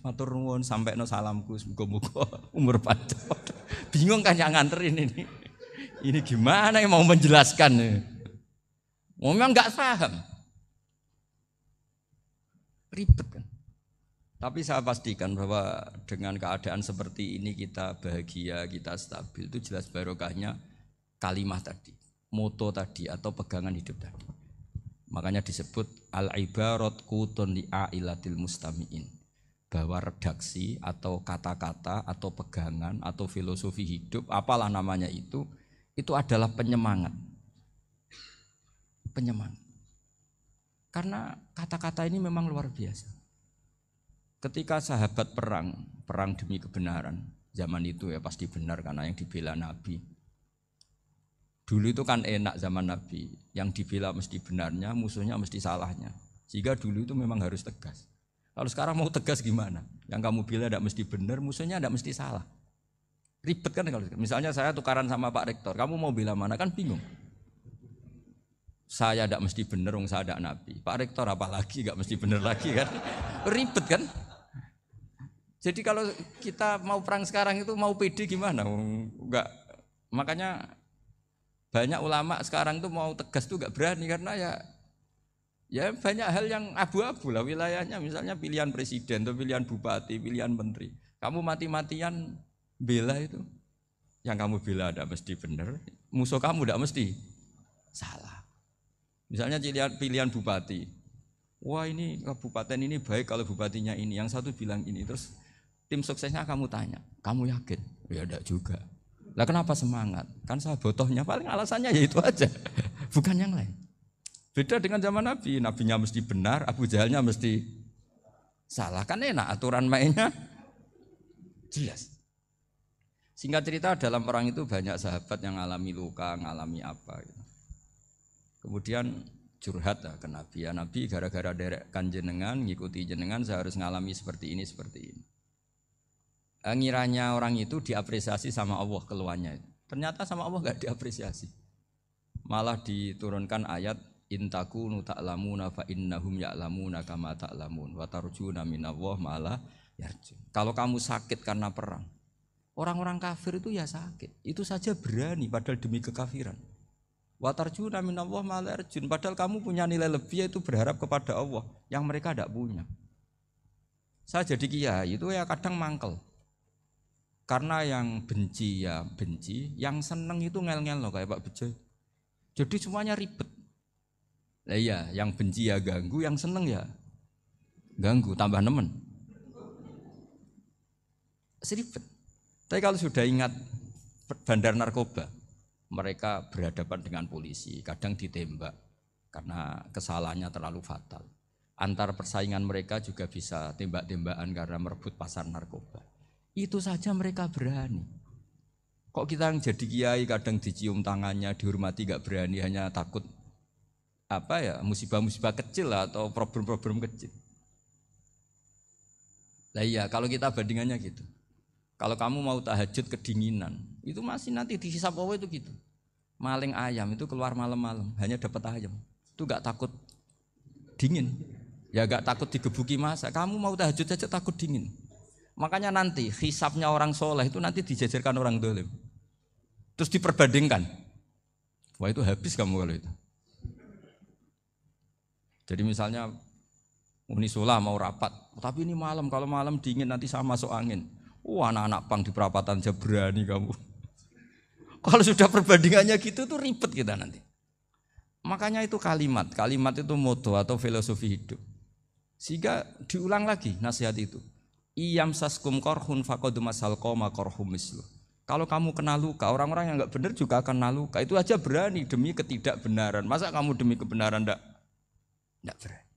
Matur nuwun sampekno salamku, muga-muga umur panjang. Bingung kan yang nganterin ini. Ini gimana yang mau menjelaskan? Memang enggak paham. Ribet kan. Tapi saya pastikan bahwa dengan keadaan seperti ini kita bahagia, kita stabil, itu jelas barokahnya kalimat tadi, moto tadi atau pegangan hidup tadi. Makanya disebut al-ibarat qutun li'ailatil mustami'in, bahwa redaksi atau kata-kata atau pegangan atau filosofi hidup, apalah namanya itu adalah penyemangat. Penyemangat. Karena kata-kata ini memang luar biasa. Ketika sahabat perang demi kebenaran, zaman itu ya pasti benar karena yang dibela Nabi. Dulu itu kan enak zaman Nabi, yang dibela mesti benarnya, musuhnya mesti salahnya. Sehingga dulu itu memang harus tegas. Kalau sekarang mau tegas gimana? Yang kamu bela tidak mesti benar, musuhnya tidak mesti salah. Ribet kan kalau misalnya saya tukaran sama Pak Rektor, kamu mau bela mana kan bingung. Saya tidak mesti benar, saya tidak Nabi. Pak Rektor apalagi tidak mesti benar lagi kan? Ribet kan? Jadi kalau kita mau perang sekarang itu mau pede gimana? Enggak. Makanya banyak ulama sekarang tuh mau tegas tuh enggak berani karena ya banyak hal yang abu-abu lah wilayahnya. Misalnya pilihan presiden atau pilihan bupati, pilihan menteri. Kamu mati-matian bela itu, yang kamu bela tidak mesti benar, musuh kamu tidak mesti salah. Misalnya pilihan bupati, wah ini kabupaten ini baik kalau bupatinya ini, yang satu bilang ini, terus tim suksesnya kamu tanya, kamu yakin? Ya enggak juga. Lah kenapa semangat? Kan saya botohnya, paling alasannya ya itu aja, bukan yang lain. Beda dengan zaman Nabi, Nabinya mesti benar, Abu Jahalnya mesti salah, kan enak aturan mainnya jelas. Singkat cerita dalam perang itu banyak sahabat yang alami luka, ngalami apa gitu. Kemudian curhat lah ke Nabi, ya Nabi gara-gara derekkan jenengan, ngikuti jenengan saya harus ngalami seperti ini, seperti ini. Ngiranya orang itu diapresiasi sama Allah keluarnya. Ternyata sama Allah gak diapresiasi. Malah diturunkan ayat intakunu ta'lamuna fa innahum ya'lamuna kama ta'lamun wa tarjuna minallah malah yarjun. Kalau kamu sakit karena perang, orang-orang kafir itu ya sakit. Itu saja berani padahal demi kekafiran. Wa tarjuna minallah malah yarjun. Padahal kamu punya nilai lebih yaitu berharap kepada Allah yang mereka tidak punya. Saya jadi kiai itu ya kadang mangkel. Karena yang benci ya benci, yang seneng itu ngel-ngel loh kayak Pak Bejo. Jadi semuanya ribet. Lah iya, yang benci ya ganggu, yang seneng ya ganggu, tambah nemen. Seribet. Tapi kalau sudah ingat bandar narkoba, mereka berhadapan dengan polisi, kadang ditembak karena kesalahannya terlalu fatal. Antar persaingan mereka juga bisa tembak-tembakan karena merebut pasar narkoba. Itu saja mereka berani. Kok kita yang jadi kiai kadang dicium tangannya, dihormati gak berani, hanya takut apa ya, musibah-musibah kecil lah, atau problem-problem kecil. Lah iya, kalau kita bandingannya gitu. Kalau kamu mau tahajud kedinginan, itu masih nanti dihisab Allah itu gitu. Maling ayam itu keluar malam-malam, hanya dapat ayam. Itu gak takut dingin. Ya gak takut digebuki masa. Kamu mau tahajud saja takut dingin. Makanya nanti hisabnya orang soleh itu nanti dijajarkan orang dolim. Terus diperbandingkan. Wah itu habis kamu kalau itu. Jadi misalnya Unisula mau rapat, tapi ini malam, kalau malam dingin nanti sama masuk angin. Anak-anak pang di perapatan aja berani kamu. Kalau sudah perbandingannya gitu tuh ribet kita nanti. Makanya itu kalimat itu moto atau filosofi hidup. Sehingga diulang lagi nasihat itu. Iyam saskum korhun faqad masal qoma korhum mislu. Kalau kamu kena luka, orang-orang yang enggak benar juga akan kena luka. Itu aja berani demi ketidakbenaran. Masa kamu demi kebenaran enggak berani?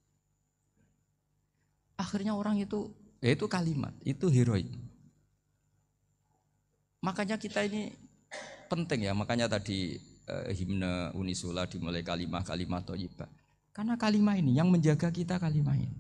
Akhirnya orang itu, ya itu kalimat, itu heroik. Makanya kita ini penting ya, makanya tadi himne Unisula dimulai kalimat thayyibah. Karena kalimat ini yang menjaga kita, kalimat ini.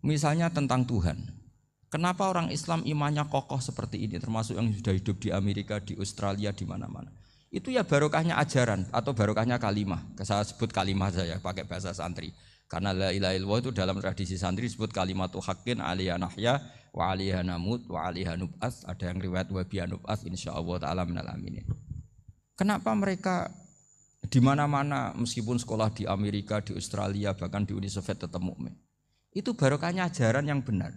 Misalnya tentang Tuhan. Kenapa orang Islam imannya kokoh seperti ini, termasuk yang sudah hidup di Amerika, di Australia, di mana-mana. Itu ya barokahnya ajaran atau barokahnya kalimah. Saya sebut kalimah saja pakai bahasa santri. Karena la ilaha illallah itu dalam tradisi santri disebut kalimatu haqqin alaiha nahya wa alaiha namut wa alaiha nub'ats. Ada yang riwayat wa biha nub'ats insyaallah taala minal aminin. Kenapa mereka di mana-mana meskipun sekolah di Amerika, di Australia, bahkan di Uni Soviet tetap mukmin? Itu barokahnya ajaran yang benar.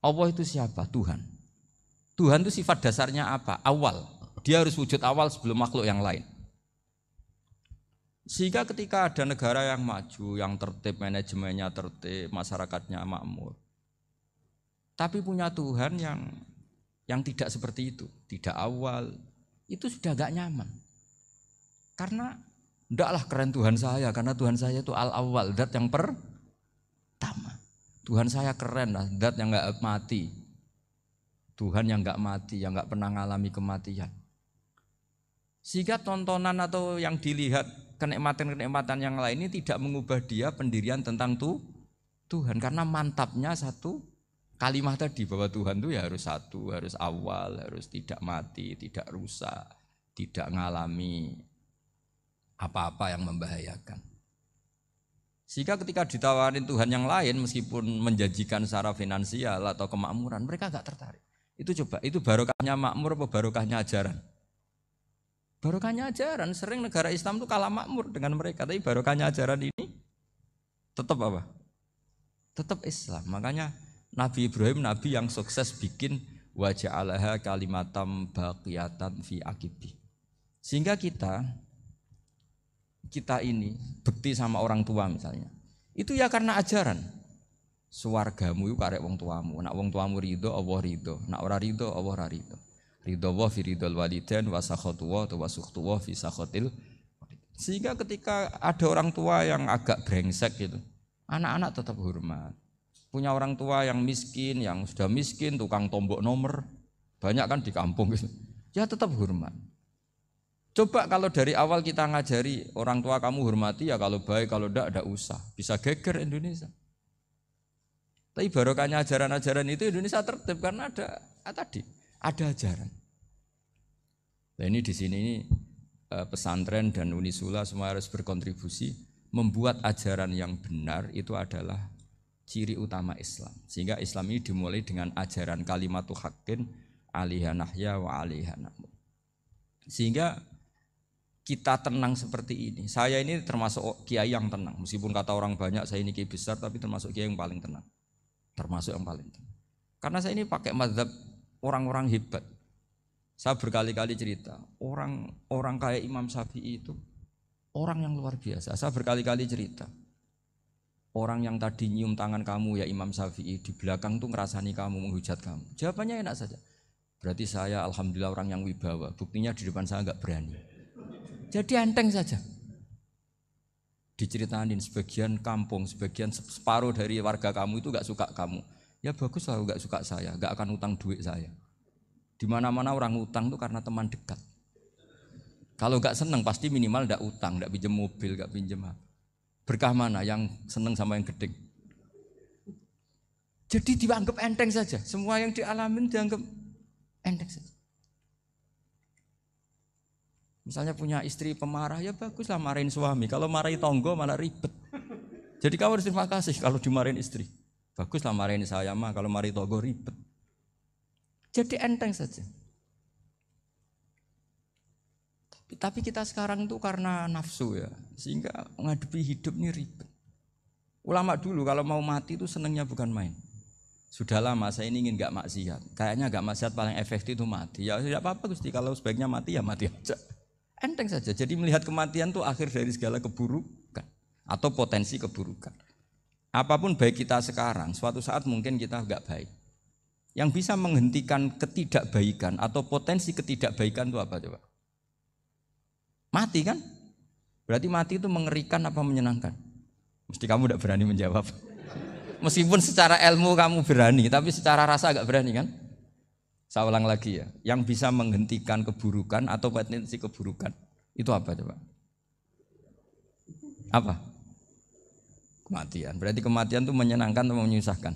Allah itu siapa? Tuhan. Tuhan itu sifat dasarnya apa? Awal. Dia harus wujud awal sebelum makhluk yang lain. Sehingga ketika ada negara yang maju, yang tertib, manajemennya tertib, masyarakatnya makmur, tapi punya Tuhan yang tidak seperti itu, tidak awal, itu sudah gak nyaman. Karena ndaklah keren Tuhan saya, karena Tuhan saya itu al-awwal, zat yang pertama. Tuhan saya keren lah, zat yang gak mati. Tuhan yang gak mati, yang gak pernah mengalami kematian. Sehingga tontonan atau yang dilihat kenikmatan-kenikmatan yang lain ini tidak mengubah dia pendirian tentang Tuhan. Karena mantapnya satu kalimat tadi bahwa Tuhan itu ya harus satu, harus awal, harus tidak mati, tidak rusak, tidak mengalami apa-apa yang membahayakan. Sehingga ketika ditawarin Tuhan yang lain meskipun menjanjikan secara finansial atau kemakmuran, mereka gak tertarik. Itu coba, itu barokahnya makmur apa barokahnya ajaran? Barokahnya ajaran. Sering negara Islam itu kalah makmur dengan mereka, tapi barokahnya ajaran ini tetap apa? Tetap Islam. Makanya Nabi Ibrahim, Nabi yang sukses bikin wa ja'alaha kalimatam baqiyatan fi aqibi. Sehingga kita ini bekti sama orang tua misalnya, itu ya karena ajaran. Suwargamu itu karek wong tuamu. Nak wong tuamu ridho, Allah ridho. Nak ora ridho, Allah ora ridho. Ridho wa fi ridhol walidain wa sakhatu wa sukhtu wa fi sakhatil. Sehingga ketika ada orang tua yang agak brengsek gitu, anak-anak tetap hormat. Punya orang tua yang miskin, yang sudah miskin, tukang tombok nomor, Banyak kan di kampung gitu. Ya tetap hormat. Coba kalau dari awal kita ngajari orang tua kamu hormati ya kalau baik, kalau enggak usah. Bisa geger Indonesia. Tapi barokahnya ajaran-ajaran itu Indonesia tertib karena ada ajaran. Nah ini di sini ini pesantren dan Unisula semua harus berkontribusi membuat ajaran yang benar itu adalah ciri utama Islam. Sehingga Islam ini dimulai dengan ajaran kalimatu haqqin alaiha nahya wa alaiha namut. Sehingga kita tenang seperti ini. Saya ini termasuk kiai yang tenang. Meskipun kata orang banyak saya ini kiai besar, tapi termasuk kiai yang paling tenang. Termasuk yang paling tenang. Karena saya ini pakai mazhab orang-orang hebat. Saya berkali-kali cerita, orang kayak Imam Syafi'i itu orang yang luar biasa. Saya berkali-kali cerita. Orang yang tadi nyium tangan kamu ya Imam Syafi'i di belakang tuh ngerasani kamu, menghujat kamu. Jawabannya enak saja. Berarti saya alhamdulillah orang yang wibawa. Buktinya di depan saya enggak berani. Jadi enteng saja. Diceritain sebagian kampung, sebagian separuh dari warga kamu itu enggak suka kamu. Ya bagus lah enggak suka saya, enggak akan utang duit saya. Di mana-mana orang utang itu karena teman dekat. Kalau enggak seneng pasti minimal enggak utang, enggak pinjam mobil, enggak pinjam apa. Berkah mana yang seneng sama yang gede. Jadi dianggap enteng saja. Semua yang dialamin dianggap enteng saja. Misalnya punya istri pemarah, ya baguslah marahin suami. Kalau marahin tonggo malah ribet. Jadi kamu harus terima kasih kalau dimarahin istri. Baguslah marahin saya mah, kalau marahin tonggo ribet. Jadi enteng saja. Tapi kita sekarang itu karena nafsu ya, sehingga menghadapi hidup ini ribet. Ulama dulu kalau mau mati itu senangnya bukan main. Sudah lama saya ini ingin gak maksiat. Kayaknya gak maksiat paling efektif itu mati. Ya tidak apa-apa Gusti, kalau sebaiknya mati ya mati aja. Enteng saja. Jadi melihat kematian itu akhir dari segala keburukan atau potensi keburukan. Apapun baik kita sekarang, suatu saat mungkin kita gak baik. Yang bisa menghentikan ketidakbaikan atau potensi ketidakbaikan itu apa coba? Mati kan? Berarti mati itu mengerikan apa menyenangkan? Mesti kamu tidak berani menjawab. Meskipun secara ilmu kamu berani, tapi secara rasa agak berani kan? Saya ulang lagi ya. Yang bisa menghentikan keburukan atau potensi keburukan itu apa coba? Apa? Kematian. Berarti kematian itu menyenangkan atau menyusahkan?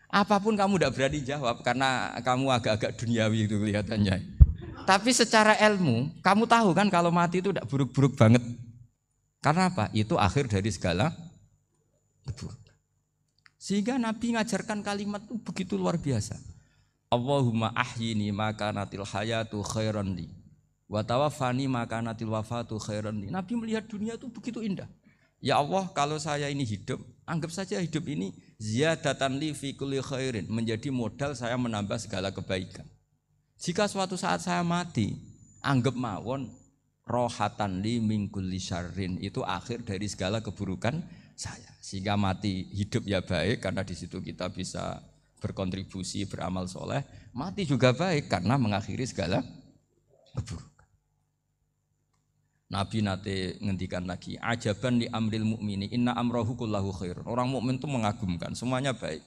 Apapun kamu tidak berani jawab karena kamu agak-agak duniawi itu kelihatannya. Tapi secara ilmu, kamu tahu kan kalau mati itu tidak buruk-buruk banget. Karena apa? Itu akhir dari segala keburukan. Sehingga Nabi ngajarkan kalimat itu begitu luar biasa. Allahumma ahyini maka natil hayatu khairan li wa tawaffani maka natil wafatu khairan li. Nabi melihat dunia itu begitu indah. Ya Allah, kalau saya ini hidup, anggap saja hidup ini ziyadatan li fi kulli khairin, menjadi modal saya menambah segala kebaikan. Jika suatu saat saya mati, anggap mawon rohatan li min kulli syarrin, itu akhir dari segala keburukan saya. Sehingga mati hidup ya baik karena di situ kita bisa berkontribusi beramal soleh. Mati juga baik karena mengakhiri segala keburukan. Nabi nate ngendikan lagi, ajaban li amril mu'mini inna amrahu kullahu khair. Orang mukmin itu mengagumkan, semuanya baik.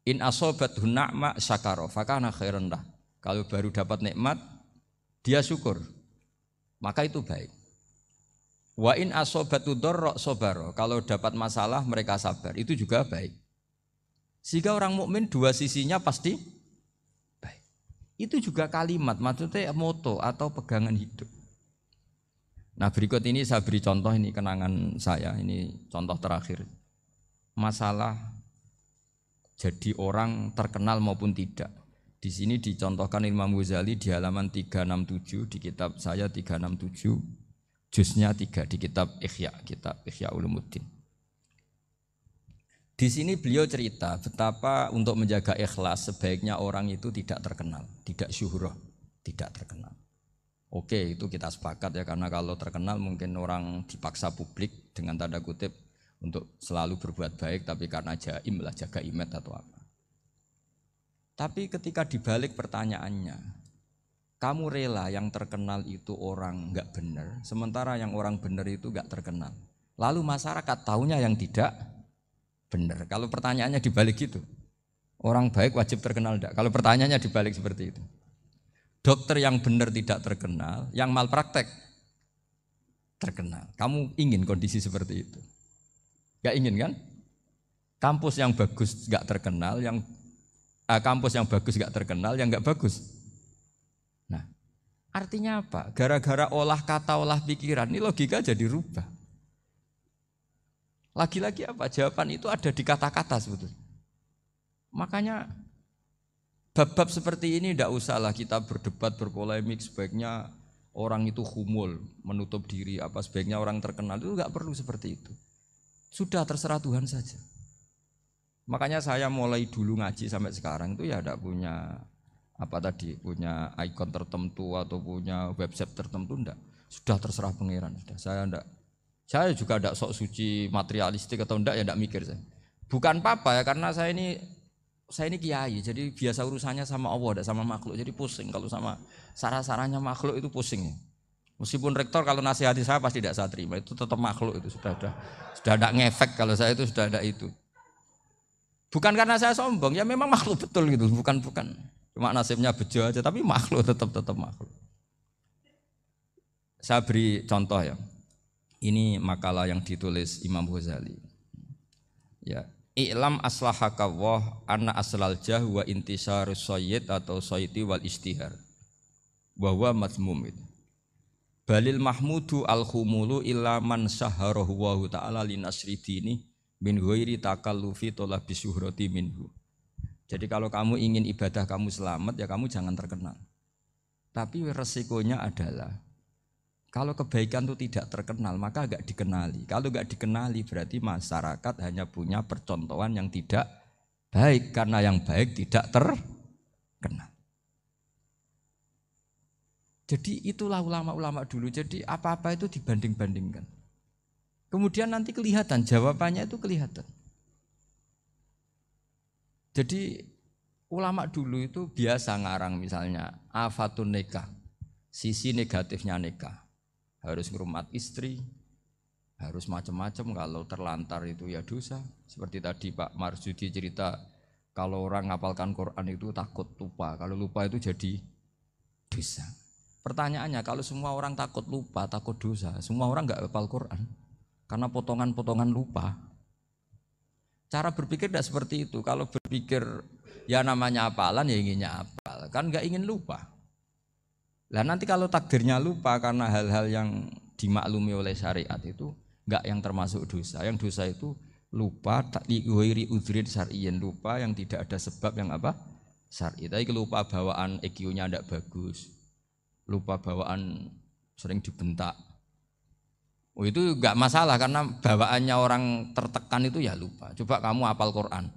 In asobathu na'ma syakara fakana khairan lah. Kalau baru dapat nikmat dia syukur, maka itu baik. Wa in asobatu dharra sabara, kalau dapat masalah mereka sabar, itu juga baik. Sehingga orang mukmin dua sisinya pasti baik. Itu juga kalimat, maksudnya moto atau pegangan hidup. Nah berikut ini saya beri contoh, ini kenangan saya, ini contoh terakhir. Masalah jadi orang terkenal maupun tidak. Di sini dicontohkan Imam Ghazali di halaman 367 di kitab saya 367. Juznya 3 di kitab Ihya Ulumuddin. Di sini beliau cerita betapa untuk menjaga ikhlas sebaiknya orang itu tidak terkenal, tidak syuhrah, tidak terkenal. Oke, itu kita sepakat ya, karena kalau terkenal mungkin orang dipaksa publik dengan tanda kutip untuk selalu berbuat baik, tapi karena jaim lah, jaga image atau apa. Tapi ketika dibalik pertanyaannya, kamu rela yang terkenal itu orang enggak benar, sementara yang orang benar itu enggak terkenal. Lalu masyarakat taunya yang tidak benar. Kalau pertanyaannya dibalik gitu, Orang baik wajib terkenal enggak? Kalau pertanyaannya dibalik seperti itu. Dokter yang benar tidak terkenal, yang malpraktek terkenal. Kamu ingin kondisi seperti itu? Enggak ingin kan? Kampus yang bagus enggak terkenal, kampus yang bagus enggak terkenal, yang enggak bagus. Nah, artinya apa? Gara-gara olah kata, olah pikiran, ini logika jadi rubah. Lagi-lagi apa? Jawaban itu ada di kata-kata sebetulnya. Makanya bab-bab seperti ini tidak usahlah kita berdebat, berpolemik, sebaiknya orang itu humul, menutup diri, apa sebaiknya orang terkenal, itu enggak perlu seperti itu. Sudah terserah Tuhan saja. Makanya saya mulai dulu ngaji sampai sekarang itu ya tidak punya punya ikon tertentu atau punya website tertentu, enggak. Sudah terserah pangeran, sudah. Saya juga tidak sok suci materialistik atau enggak, ya tidak mikir saya. Bukan apa-apa ya, karena saya ini kiai, jadi biasa urusannya sama Allah, tidak sama makhluk. Jadi pusing kalau sama sarah-sarahnya makhluk itu pusing. Meskipun rektor kalau nasihati saya pasti tidak saya terima, itu tetap makhluk, itu sudah ada ngefek kalau saya itu sudah ada itu. Bukan karena saya sombong, ya memang makhluk betul gitu, bukan. Cuma nasibnya bejo aja, tapi makhluk tetap makhluk. Saya beri contoh ya. Ini makalah yang ditulis Imam Ghazali. Ya, I'lam aslahaka Allah anna aslal jah wa intisarus sayyid atau sayyidi wal istihar. Wa huwa mazmum itu. Balil mahmudu al-khumulu illa man saharahu wa ta'ala li nasri dini min ghairi takallufi talabi syuhrati minhu. Jadi kalau kamu ingin ibadah kamu selamat, ya kamu jangan terkenal. Tapi resikonya adalah kalau kebaikan itu tidak terkenal, maka agak dikenali. Kalau enggak dikenali berarti masyarakat hanya punya percontohan yang tidak baik, karena yang baik tidak terkenal. Jadi itulah ulama-ulama dulu. Jadi apa-apa itu dibanding-bandingkan. Kemudian nanti kelihatan, jawabannya itu kelihatan. Jadi ulama dulu itu biasa ngarang misalnya afatun nikah, sisi negatifnya nikah. Harus ngurmat istri, harus macam-macam, kalau terlantar itu ya dosa. Seperti tadi Pak Marsudi cerita, kalau orang ngapalkan Quran itu takut lupa, kalau lupa itu jadi dosa. Pertanyaannya, kalau semua orang takut lupa, takut dosa, semua orang enggak hafal Quran karena potongan-potongan lupa. Cara berpikir tidak seperti itu. Kalau berpikir ya namanya hafalan ya inginnya hafal, kan enggak ingin lupa. Lah nanti kalau takdirnya lupa karena hal-hal yang dimaklumi oleh syariat itu enggak yang termasuk dosa. Yang dosa itu lupa liwiri udhrin syar'iyyin, lupa yang tidak ada sebab yang apa? Syar'i. Tapi lupa bawaan EQ-nya enggak bagus. Lupa bawaan sering dibentak. Oh itu enggak masalah karena bawaannya orang tertekan itu ya lupa. Coba kamu hafal Quran,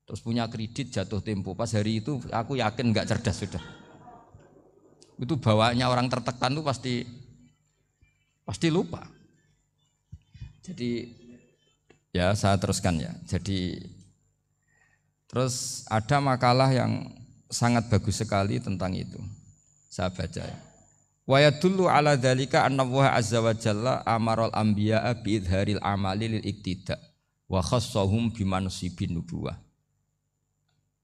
terus punya kredit jatuh tempo, pas hari itu aku yakin enggak cerdas sudah. Itu bawaannya orang tertekan itu pasti lupa. Jadi ya saya teruskan ya. Jadi terus ada makalah yang sangat bagus sekali tentang itu. Saya baca ya. Wa yadullu ala dzalika anna Allah azza wa jalla amaral anbiya'a bi idharil amali lil iktida wa khassahum bi mansibin nubuwah.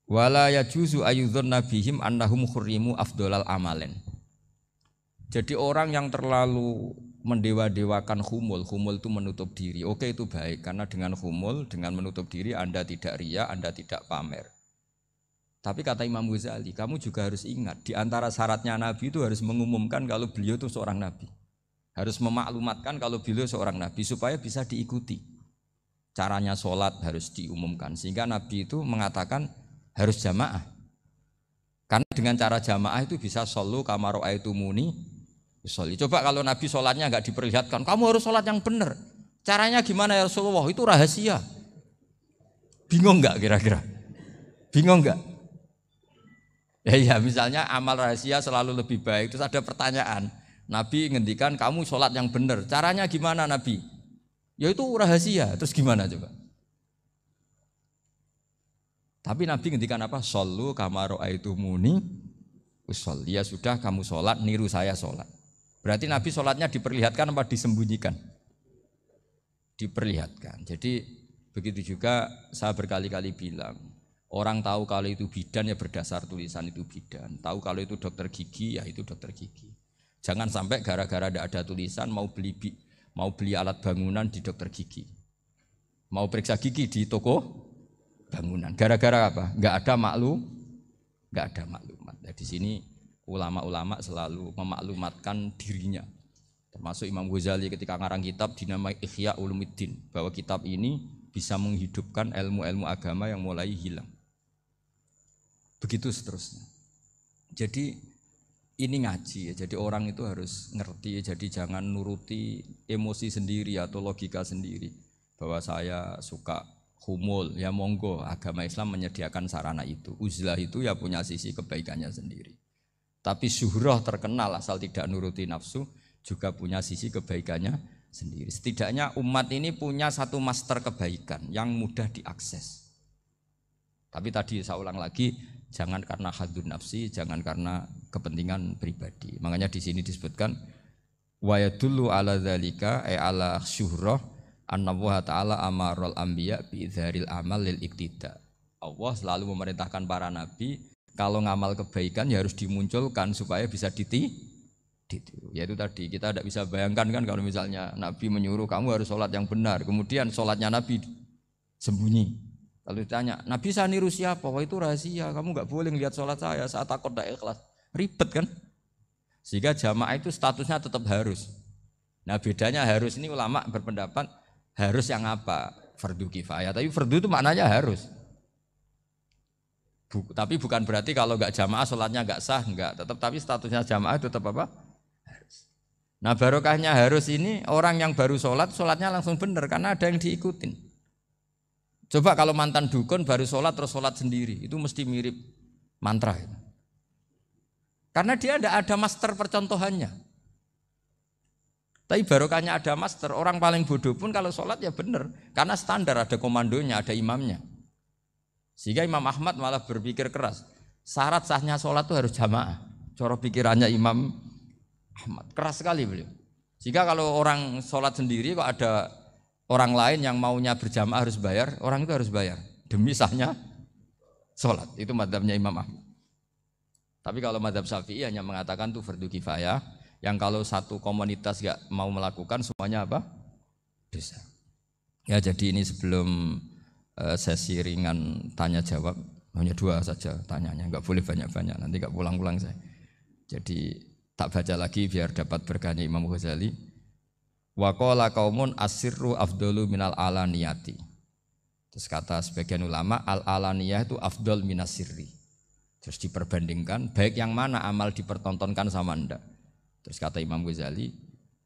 Wala yajuzu ayyudhanna bihim annahum khurrimu afdhalal amalen. Jadi orang yang terlalu mendewa-dewakan khumul itu menutup diri. Oke itu baik, karena dengan khumul, dengan menutup diri Anda tidak riya, Anda tidak pamer. Tapi kata Imam Ghazali, kamu juga harus ingat, di antara syaratnya Nabi itu harus mengumumkan kalau beliau itu seorang Nabi. Harus memaklumatkan kalau beliau seorang Nabi, supaya bisa diikuti. Caranya sholat harus diumumkan, sehingga Nabi itu mengatakan harus jamaah. Karena dengan cara jamaah itu bisa shollu kama ra'aitumuni usolli. Coba kalau Nabi sholatnya enggak diperlihatkan, kamu harus sholat yang benar. Caranya gimana ya Rasulullah? Itu rahasia. Bingung enggak kira-kira? Bingung enggak? Ya misalnya amal rahasia selalu lebih baik. Terus ada pertanyaan, Nabi ngendikan kamu sholat yang benar. Caranya gimana Nabi? Ya itu rahasia. Terus gimana coba? Tapi Nabi ngendikan apa? Shollu kama ra'aitumuni usolli. Ya sudah kamu sholat, niru saya sholat. Berarti Nabi sholatnya diperlihatkan apa disembunyikan? Diperlihatkan. Jadi begitu juga saya berkali-kali bilang, Orang tahu kalau itu bidan ya berdasar tulisan itu bidan. Tahu kalau itu dokter gigi ya itu dokter gigi. Jangan sampai gara-gara tidak ada tulisan mau beli alat bangunan di dokter gigi. Mau periksa gigi di toko bangunan. Gara-gara apa? Enggak ada maklumat. Nah, di sini ulama-ulama selalu memaklumatkan dirinya. Termasuk Imam Ghazali ketika ngarang kitab dinamai Ihya Ulumuddin, bahwa kitab ini bisa menghidupkan ilmu-ilmu agama yang mulai hilang. Begitu seterusnya. Jadi ini ngaji ya. Jadi orang itu harus ngerti. Jadi jangan nuruti emosi sendiri atau logika sendiri. Bahwa saya suka humul, ya monggo. Agama Islam menyediakan sarana itu. Uzlah itu ya punya sisi kebaikannya sendiri. Tapi syuhrah terkenal asal tidak nuruti nafsu juga punya sisi kebaikannya sendiri. Setidaknya umat ini punya satu master kebaikan yang mudah diakses. Tapi tadi saya ulang lagi, jangan karena hadun nafsi, jangan karena kepentingan pribadi. Makanya di sini disebutkan wa yadullu ala dzalika ala syuhrah annallaha ta'ala amarul anbiya bi idzharil amal lil iktida. Allah selalu memerintahkan para nabi kalau ngamal kebaikan ya harus dimunculkan supaya bisa ditiru. Yaitu tadi kita tidak bisa bayangkan kan kalau misalnya Nabi menyuruh kamu harus sholat yang benar, kemudian sholatnya Nabi sembunyi. Kalau ditanya, Nabi saya niru siapa? Wah itu rahasia, kamu nggak boleh lihat sholat saya, saat takut tidak ikhlas. Ribet kan? Sehingga jamaah itu statusnya tetap harus. Nah bedanya harus ini ulama berpendapat harus yang apa? Fardu kifayah, tapi fardu itu maknanya harus. Tapi bukan berarti kalau nggak jamaah sholatnya nggak sah, nggak. Tapi statusnya jamaah tetap apa? Harus. Nah barokahnya harus ini orang yang baru sholat, sholatnya langsung benar karena ada yang diikutin. Coba kalau mantan dukun baru sholat terus sholat sendiri, itu mesti mirip mantra. Karena dia tidak ada master percontohannya. Tapi barokahnya ada master, orang paling bodoh pun kalau sholat ya benar. Karena standar ada komandonya, ada imamnya. Sehingga Imam Ahmad malah berpikir keras. Syarat sahnya sholat itu harus jamaah. Cara pikirannya Imam Ahmad. Keras sekali beliau. Sehingga kalau orang sholat sendiri kok ada orang lain yang maunya berjamaah harus bayar, orang itu harus bayar. Demi sahnya sholat. Itu madzhabnya Imam Ahmad. Tapi kalau madzhab Syafi'i hanya mengatakan itu fardu kifayah. Yang kalau satu komunitas gak mau melakukan semuanya apa? Dosa. Ya jadi ini sebelum sesi ringan tanya jawab, hanya 2 saja tanyanya, enggak boleh banyak-banyak, nanti enggak pulang-pulang saya. Jadi tak baca lagi biar dapat berkahnya Imam Ghazali. Wa qala qaumun asirru afdalu minal alaniyati. Terus kata sebagian ulama al-alaniyah itu afdal minas sirri. Terus diperbandingkan baik yang mana amal dipertontonkan sama ndak. Terus kata Imam Ghazali,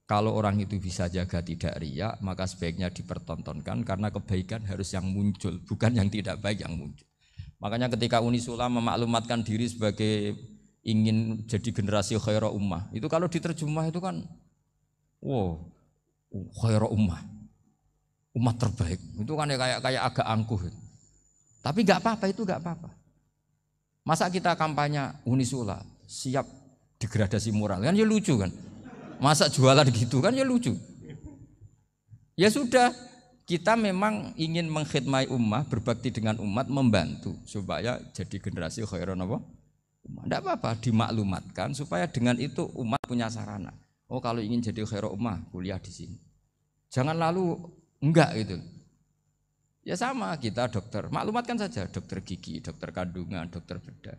kalau orang itu bisa jaga tidak riya, maka sebaiknya dipertontonkan karena kebaikan harus yang muncul, bukan yang tidak baik yang muncul. Makanya ketika Unisula memaklumatkan diri sebagai ingin jadi generasi khairah ummah, itu kalau diterjemah itu kan, wow, khairah ummah, umat terbaik. Itu kan kayak agak angkuh. Tapi nggak apa-apa, itu nggak apa-apa. Masa kita kampanye Unisula siap degradasi moral, kan ya lucu kan? Masa jualan gitu kan ya lucu. Ya sudah, kita memang ingin mengkhidmati ummah, berbakti dengan umat, membantu supaya jadi generasi khairan apa? Ummah. Tidak apa-apa, dimaklumatkan supaya dengan itu umat punya sarana. Oh kalau ingin jadi khairan ummah, kuliah di sini. Jangan lalu enggak gitu. Ya sama kita dokter, maklumatkan saja dokter gigi, dokter kandungan, dokter bedah.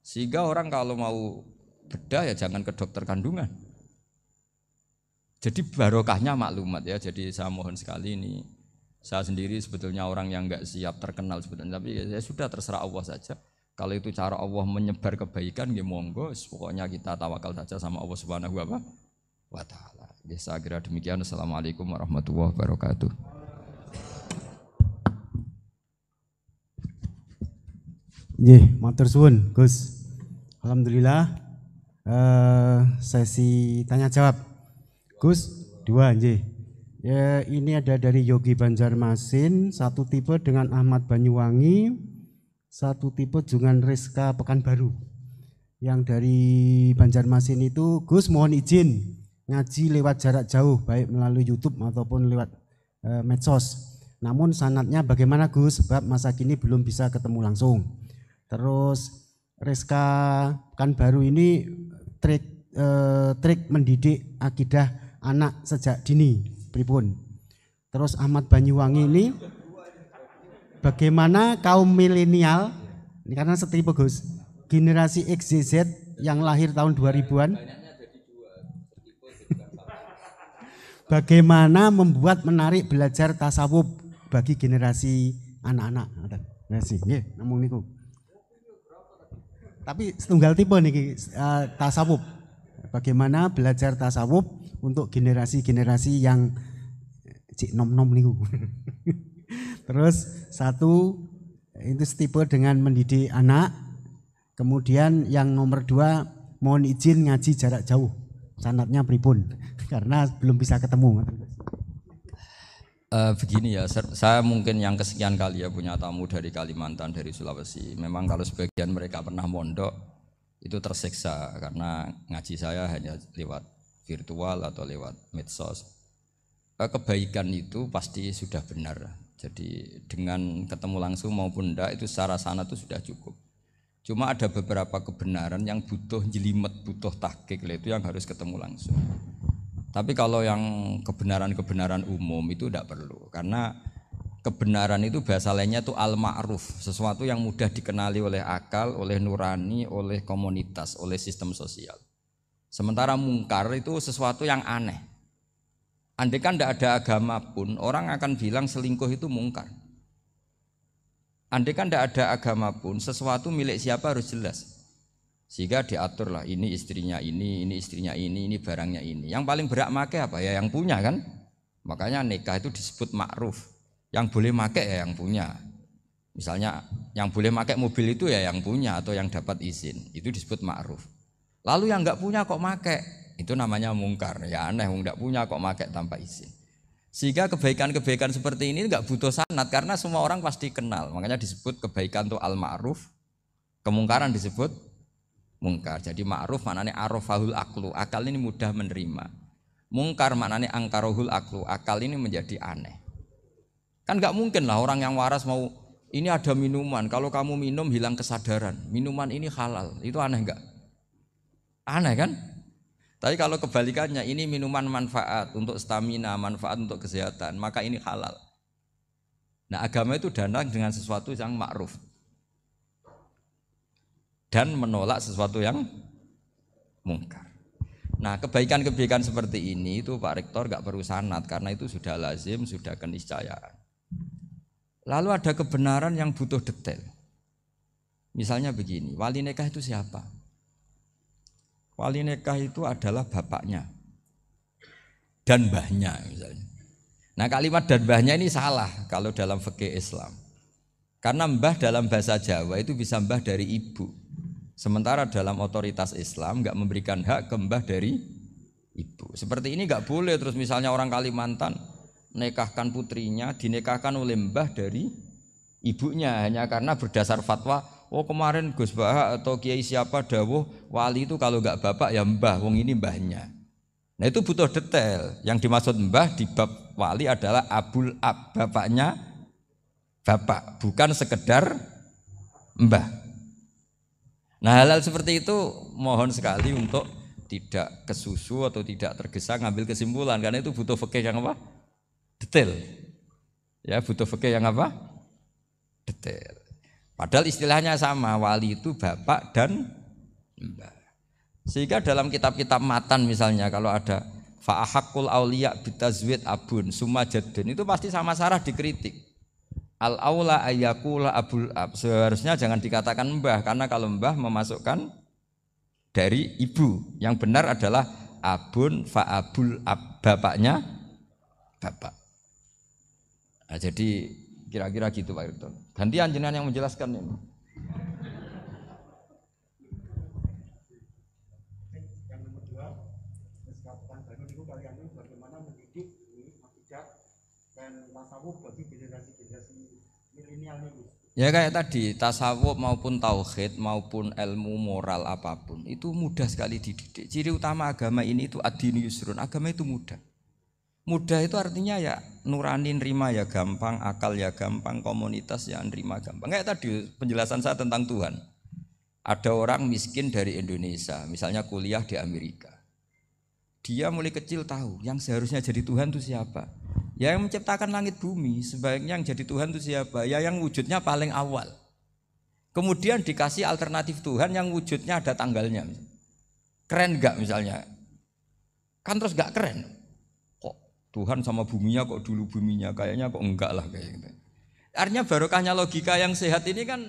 Sehingga orang kalau mau bedah ya jangan ke dokter kandungan. Jadi barokahnya maklumat ya. Jadi saya mohon sekali ini, saya sendiri sebetulnya orang yang enggak siap terkenal sebetulnya, tapi ya sudah terserah Allah saja. Kalau itu cara Allah menyebar kebaikan, ya monggo. Pokoknya kita tawakal saja sama Allah Subhanahu wa Ta'ala. Ya, saya kira demikian. Assalamualaikum warahmatullahi wabarakatuh. Matur suwun Gus. Alhamdulillah sesi tanya jawab. Gus 2 ya, ini ada dari Yogi Banjarmasin, satu tipe dengan Ahmad Banyuwangi, satu tipe dengan Rizka Pekanbaru. Yang dari Banjarmasin itu, Gus mohon izin ngaji lewat jarak jauh baik melalui YouTube ataupun lewat medsos. Namun sanadnya bagaimana Gus? Sebab masa kini belum bisa ketemu langsung. Terus Rizka kan baru ini trik mendidik akidah anak sejak dini, pripun. Terus Ahmad Banyuwangi ini bagaimana kaum milenial, ini karena setipe Gus, generasi XYZ yang lahir tahun 2000-an, bagaimana membuat menarik belajar tasawuf bagi generasi anak-anak. Nggih, namung niku. Tapi setunggal tipe niki tasawuf. Bagaimana belajar tasawuf untuk generasi-generasi yang cik nom-nom niku. Terus satu itu tipe dengan mendidik anak. Kemudian yang nomor 2 mohon izin ngaji jarak jauh. Sanadnya pripun? Karena belum bisa ketemu. Begini ya, saya mungkin yang kesekian kali ya punya tamu dari Kalimantan, dari Sulawesi. Memang kalau sebagian mereka pernah mondok itu tersiksa karena ngaji saya hanya lewat virtual atau lewat medsos. Kebaikan itu pasti sudah benar. Jadi dengan ketemu langsung maupun enggak itu secara sanad itu sudah cukup. Cuma ada beberapa kebenaran yang butuh jelimet, butuh tahqiq, itu yang harus ketemu langsung. Tapi kalau yang kebenaran-kebenaran umum itu tidak perlu, karena kebenaran itu bahasa lainnya itu al-ma'ruf, sesuatu yang mudah dikenali oleh akal, oleh nurani, oleh komunitas, oleh sistem sosial. Sementara mungkar itu sesuatu yang aneh. Andai kan tidak ada agama pun, orang akan bilang selingkuh itu mungkar. Andai kan tidak ada agama pun, sesuatu milik siapa harus jelas. Sehingga diaturlah ini istrinya ini istrinya ini barangnya ini. Yang paling berhak make apa ya yang punya kan? Makanya nikah itu disebut ma'ruf. Yang boleh make ya yang punya. Misalnya yang boleh make mobil itu ya yang punya atau yang dapat izin. Itu disebut ma'ruf. Lalu yang enggak punya kok make? Itu namanya mungkar. Ya aneh, enggak punya kok make tanpa izin. Sehingga kebaikan-kebaikan seperti ini enggak butuh sanad karena semua orang pasti kenal. Makanya disebut kebaikan itu al-ma'ruf. Kemungkaran disebut mungkar. Jadi ma'ruf maknanya arafahul aklu. Akal ini mudah menerima. Mungkar maknanya angkarohul aklu. Akal ini menjadi aneh. Kan enggak mungkin lah orang yang waras mau ini ada minuman. Kalau kamu minum hilang kesadaran. Minuman ini halal. Itu aneh enggak? Aneh kan? Tapi kalau kebalikannya ini minuman manfaat untuk stamina, manfaat untuk kesehatan, maka ini halal. Nah agama itu datang dengan sesuatu yang ma'ruf dan menolak sesuatu yang mungkar. Nah kebaikan-kebaikan seperti ini itu Pak Rektor gak perlu sanad karena itu sudah lazim, sudah keniscayaan. Lalu ada kebenaran yang butuh detail. Misalnya begini, wali nikah itu siapa? Wali nikah itu adalah bapaknya dan mbahnya misalnya. Nah kalimat dan mbahnya ini salah kalau dalam fikih Islam. Karena mbah dalam bahasa Jawa itu bisa mbah dari ibu. Sementara dalam otoritas Islam enggak memberikan hak ke mbah dari ibu. Seperti ini enggak boleh terus misalnya orang Kalimantan nikahkan putrinya dinikahkan oleh mbah dari ibunya hanya karena berdasar fatwa. Oh kemarin Gus Baha atau Kiai siapa dawuh wali itu kalau enggak bapak ya mbah, wong ini mbahnya. Nah itu butuh detail. Yang dimaksud mbah di bab wali adalah abul ab, bapaknya bapak, bukan sekedar mbah. Nah hal-hal seperti itu mohon sekali untuk tidak kesusu atau tidak tergesa ngambil kesimpulan karena itu butuh fikih yang apa? Detail. Ya butuh fikih yang apa? Detail. Padahal istilahnya sama, wali itu bapak dan mbah. Sehingga dalam kitab-kitab matan misalnya kalau ada fa'ahakul auliya bitazwid abun summa jaddun itu pasti sama Sarah dikritik. Al-aula ayyakula abul ab. Seharusnya jangan dikatakan mbah karena kalau mbah memasukkan dari ibu. Yang benar adalah abun fa'abul ab, bapaknya bapak. Nah, jadi kira-kira gitu Pak Irton. Gantian jenengan yang menjelaskan ini. Yang nomor 2, kalian bagaimana mendidik akidah dan tasawuf bagi generasi-generasi milenial ini. Ya kayak tadi, tasawuf maupun tauhid maupun ilmu moral apapun itu mudah sekali dididik. Ciri utama agama ini itu ad-dinu yusrun, agama itu mudah. Mudah itu artinya ya nurani, nerima ya gampang, akal ya gampang, komunitas ya nerima gampang. Kayak tadi penjelasan saya tentang Tuhan. Ada orang miskin dari Indonesia, misalnya kuliah di Amerika. Dia mulai kecil tahu yang seharusnya jadi Tuhan itu siapa. Ya yang menciptakan langit bumi, sebaiknya yang jadi Tuhan itu siapa? Ya yang wujudnya paling awal. Kemudian dikasih alternatif Tuhan yang wujudnya ada tanggalnya. Keren enggak misalnya? Kan terus enggak keren. Kok Tuhan sama buminya kok dulu buminya? Kayaknya kok enggak lah kayak gitu. Artinya barokahnya logika yang sehat ini kan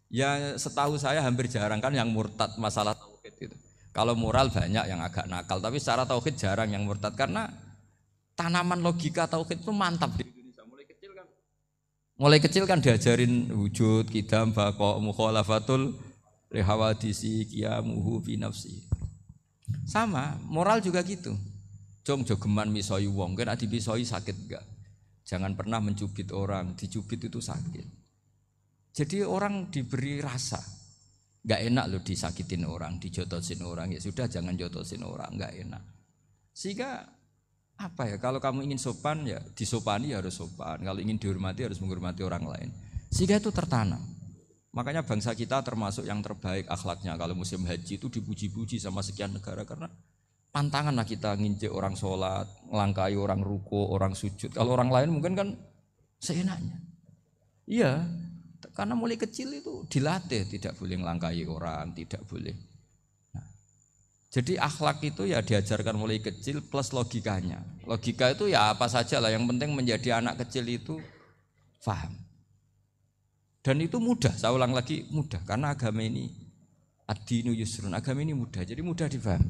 ya setahu saya hampir jarang kan yang murtad masalah tauhid itu. Kalau moral banyak yang agak nakal, tapi secara tauhid jarang yang murtad karena tanaman logika tauhid itu mantap di Indonesia. Mulai kecil kan diajarin wujud, kidam, baqo, mukhalafatul lihawadisi, qiyamuhu fi nafsi. Sama, moral juga gitu. Jong jogeman misoi wong, kan dipisoi sakit enggak? Jangan pernah mencubit orang, dicubit itu sakit. Jadi orang diberi rasa. Enggak enak loh disakitin orang, dijotosin orang. Ya sudah jangan jotosin orang, enggak enak. Sehingga apa ya, kalau kamu ingin sopan ya disopani ya harus sopan, kalau ingin dihormati harus menghormati orang lain, sehingga itu tertanam. Makanya bangsa kita termasuk yang terbaik akhlaknya. Kalau musim haji itu dipuji-puji sama sekian negara karena pantangan lah kita nginjek orang sholat, melangkai orang ruko, orang sujud. Kalau orang lain mungkin kan seenaknya. Iya, karena mulai kecil itu dilatih tidak boleh melangkai orang, tidak boleh. Jadi akhlak itu ya diajarkan mulai kecil plus logikanya. Logika itu ya apa saja lah, yang penting menjadi anak kecil itu paham. Dan itu mudah, saya ulang lagi mudah, karena agama ini ad-dinu yusrun, agama ini mudah, jadi mudah difahami.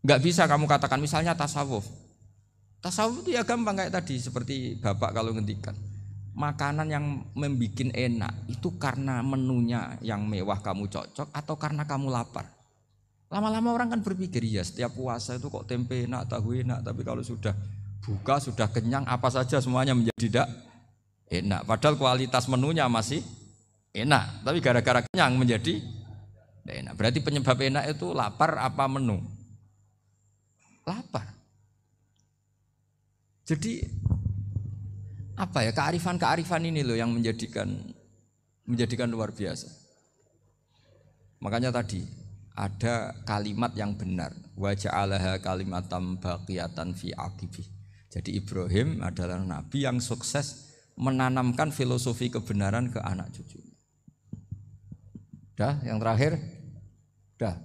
Enggak bisa kamu katakan misalnya tasawuf. Tasawuf itu ya gampang kayak tadi, seperti Bapak kalau ngendikan. Makanan yang membuat enak itu karena menunya yang mewah kamu cocok atau karena kamu lapar. Lama-lama orang kan berpikir, ya setiap puasa itu kok tempe enak, tahu enak, tapi kalau sudah buka, sudah kenyang, apa saja semuanya menjadi tidak enak. Padahal kualitas menunya masih enak, tapi gara-gara kenyang menjadi tidak enak. Berarti penyebab enak itu lapar apa menu? Lapar. Jadi apa ya, kearifan-kearifan ini loh yang menjadikan luar biasa. Makanya tadi ada kalimat yang benar, wa ja'alaha kalimatam baqiyatan fi aqibih. Jadi Ibrahim adalah nabi yang sukses menanamkan filosofi kebenaran ke anak cucunya. Dah, yang terakhir. Dah.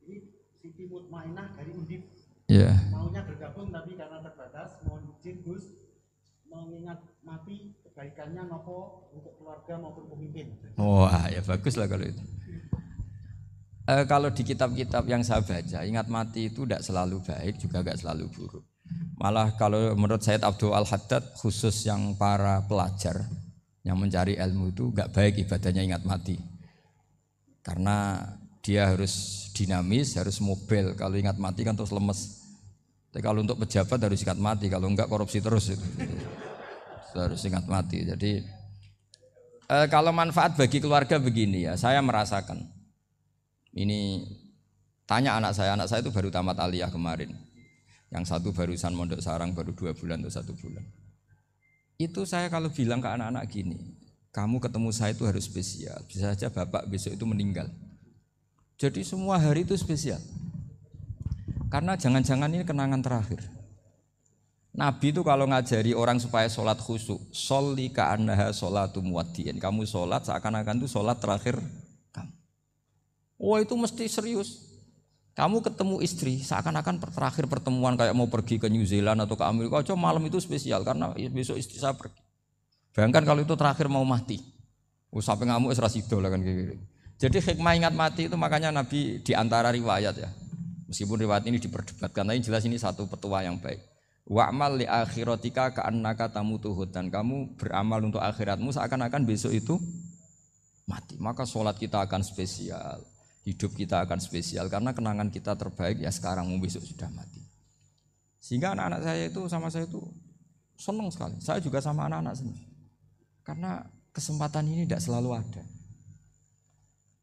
Ini Siti Mutmainah dari Undip. Yeah. Maunya bergabung tapi karena terbatas, mohon izin Gus mengingat mati kebaikannya nopo untuk keluarga maupun pemimpin. Wah, ya bagus lah kalau itu. Kalau di kitab-kitab yang saya baca, ingat mati itu tidak selalu baik, juga tidak selalu buruk. Malah kalau menurut Sayyid Abdul Al-Haddad, khusus yang para pelajar yang mencari ilmu itu nggak baik ibadahnya ingat mati. Karena dia harus dinamis, harus mobil. Kalau ingat mati kan terus lemes. Tapi kalau untuk pejabat harus ingat mati, kalau enggak korupsi terus itu. Harus ingat mati. Jadi kalau manfaat bagi keluarga begini ya, saya merasakan. Ini tanya anak saya itu baru tamat aliyah kemarin. Yang satu barusan mondok sarang baru 2 bulan atau 1 bulan. Itu saya kalau bilang ke anak-anak gini, kamu ketemu saya itu harus spesial. Bisa saja bapak besok itu meninggal. Jadi semua hari itu spesial. Karena jangan-jangan ini kenangan terakhir. Nabi itu kalau ngajari orang supaya sholat khusyuk, sholli ka'annaha sholatu muwaddi'in. Kamu sholat seakan-akan itu sholat terakhir kamu. Wah itu mesti serius. Kamu ketemu istri seakan-akan terakhir pertemuan kayak mau pergi ke New Zealand atau ke Amerika. Coba malam itu spesial karena besok istri saya pergi. Bayangkan kalau itu terakhir mau mati. Sampai ngamuk serasido lah kan gitu. Jadi hikmah ingat mati itu makanya Nabi diantara riwayat ya. Meskipun riwayat ini diperdebatkan, tapi jelas ini satu petua yang baik. Wa'mal li akhiratika ka'annaka tamutuhud, dan kamu beramal untuk akhiratmu seakan-akan besok itu mati. Maka sholat kita akan spesial, hidup kita akan spesial karena kenangan kita terbaik ya sekarang, besok sudah mati. Sehingga anak-anak saya itu sama saya itu senang sekali. Saya juga sama anak-anak senang. Karena kesempatan ini tidak selalu ada.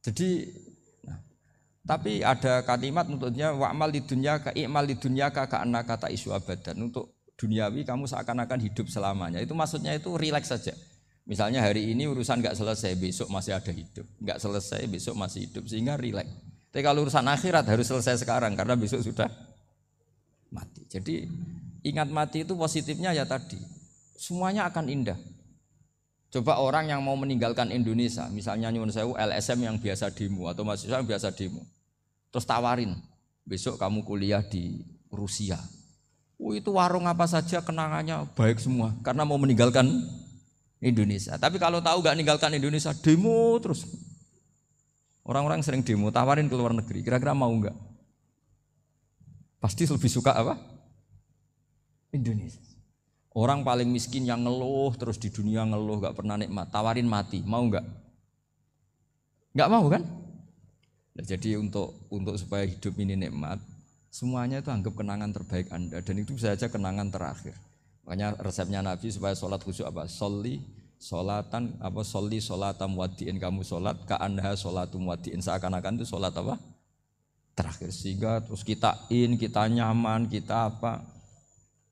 Jadi Tapi ada kalimat untuknya wa'mal lidunyaka i'mal lidunyaka ka'annaka ta'isu abadan. Untuk duniawi kamu seakan-akan hidup selamanya. Itu maksudnya itu rileks saja. Misalnya hari ini urusan enggak selesai, besok masih ada hidup. Enggak selesai, besok masih hidup, sehingga rileks. Tapi kalau urusan akhirat harus selesai sekarang karena besok sudah mati. Jadi ingat mati itu positifnya ya tadi, semuanya akan indah. Coba orang yang mau meninggalkan Indonesia, misalnya nyuwun sewu LSM yang biasa demo atau mahasiswa yang biasa demo, terus tawarin, besok kamu kuliah di Rusia. Itu warung apa saja kenangannya baik semua karena mau meninggalkan Indonesia. Tapi kalau tahu gak meninggalkan Indonesia, demo terus. Orang-orang sering demo, tawarin ke luar negeri, kira-kira mau enggak? Pasti lebih suka apa? Indonesia. Orang paling miskin yang ngeluh terus di dunia ngeluh gak pernah nikmat, tawarin mati, mau enggak? Enggak mau kan? Nah, jadi untuk supaya hidup ini nikmat, semuanya itu anggap kenangan terbaik Anda dan itu bisa saja kenangan terakhir. Makanya resepnya Nabi supaya sholat khusyuk apa? Sholli sholatan muwaddi'in, kamu sholat ka'anha sholatum muwaddi'in, seakan-akan itu sholat apa? Terakhir, sehingga terus kita nyaman, kita apa,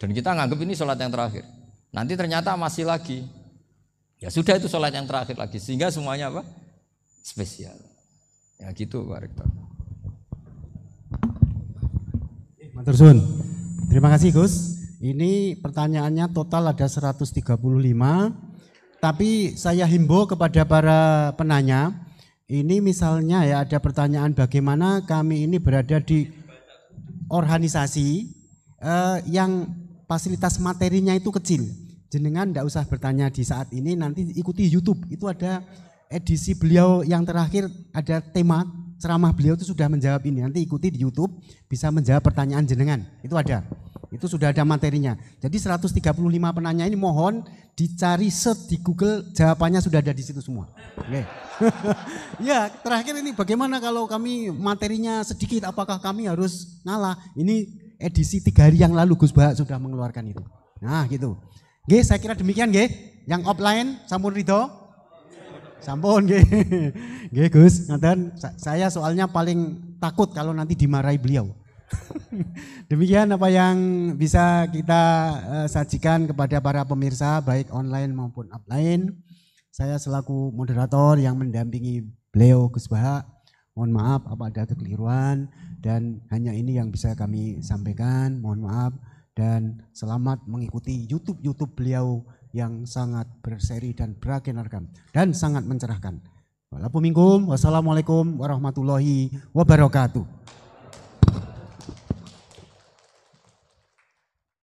dan kita nganggap ini sholat yang terakhir. Nanti ternyata masih lagi, ya sudah itu sholat yang terakhir lagi, sehingga semuanya apa? Spesial. Ya gitu Pak Rektor. Matur suwun. Terima kasih Gus. Ini pertanyaannya total ada 135, tapi saya himbau kepada para penanya, ini misalnya ya ada pertanyaan bagaimana kami ini berada di organisasi yang fasilitas materinya itu kecil. Jenengan tidak usah bertanya di saat ini, nanti ikuti YouTube, itu ada edisi beliau yang terakhir, ada tema ceramah beliau itu sudah menjawab ini, nanti ikuti di YouTube bisa menjawab pertanyaan jenengan, itu ada. Itu sudah ada materinya. Jadi 135 penanya ini mohon dicari search di Google, jawabannya sudah ada di situ semua. Oke. Ya, terakhir ini bagaimana kalau kami materinya sedikit, apakah kami harus ngalah? Ini edisi 3 hari yang lalu Gus Bah sudah mengeluarkan itu. Nah, gitu. Oke, saya kira demikian nggih. Yang offline sampun ridho? Sampun nggih. Nggih Gus, ngaten saya soalnya paling takut kalau nanti dimarahi beliau. Demikian apa yang bisa kita sajikan kepada para pemirsa baik online maupun offline. Saya selaku moderator yang mendampingi beliau Gus Bah, mohon maaf apa ada kekeliruan dan hanya ini yang bisa kami sampaikan, mohon maaf dan selamat mengikuti YouTube beliau yang sangat berseri dan beragenarkan dan sangat mencerahkan. Wassalamualaikum warahmatullahi wabarakatuh.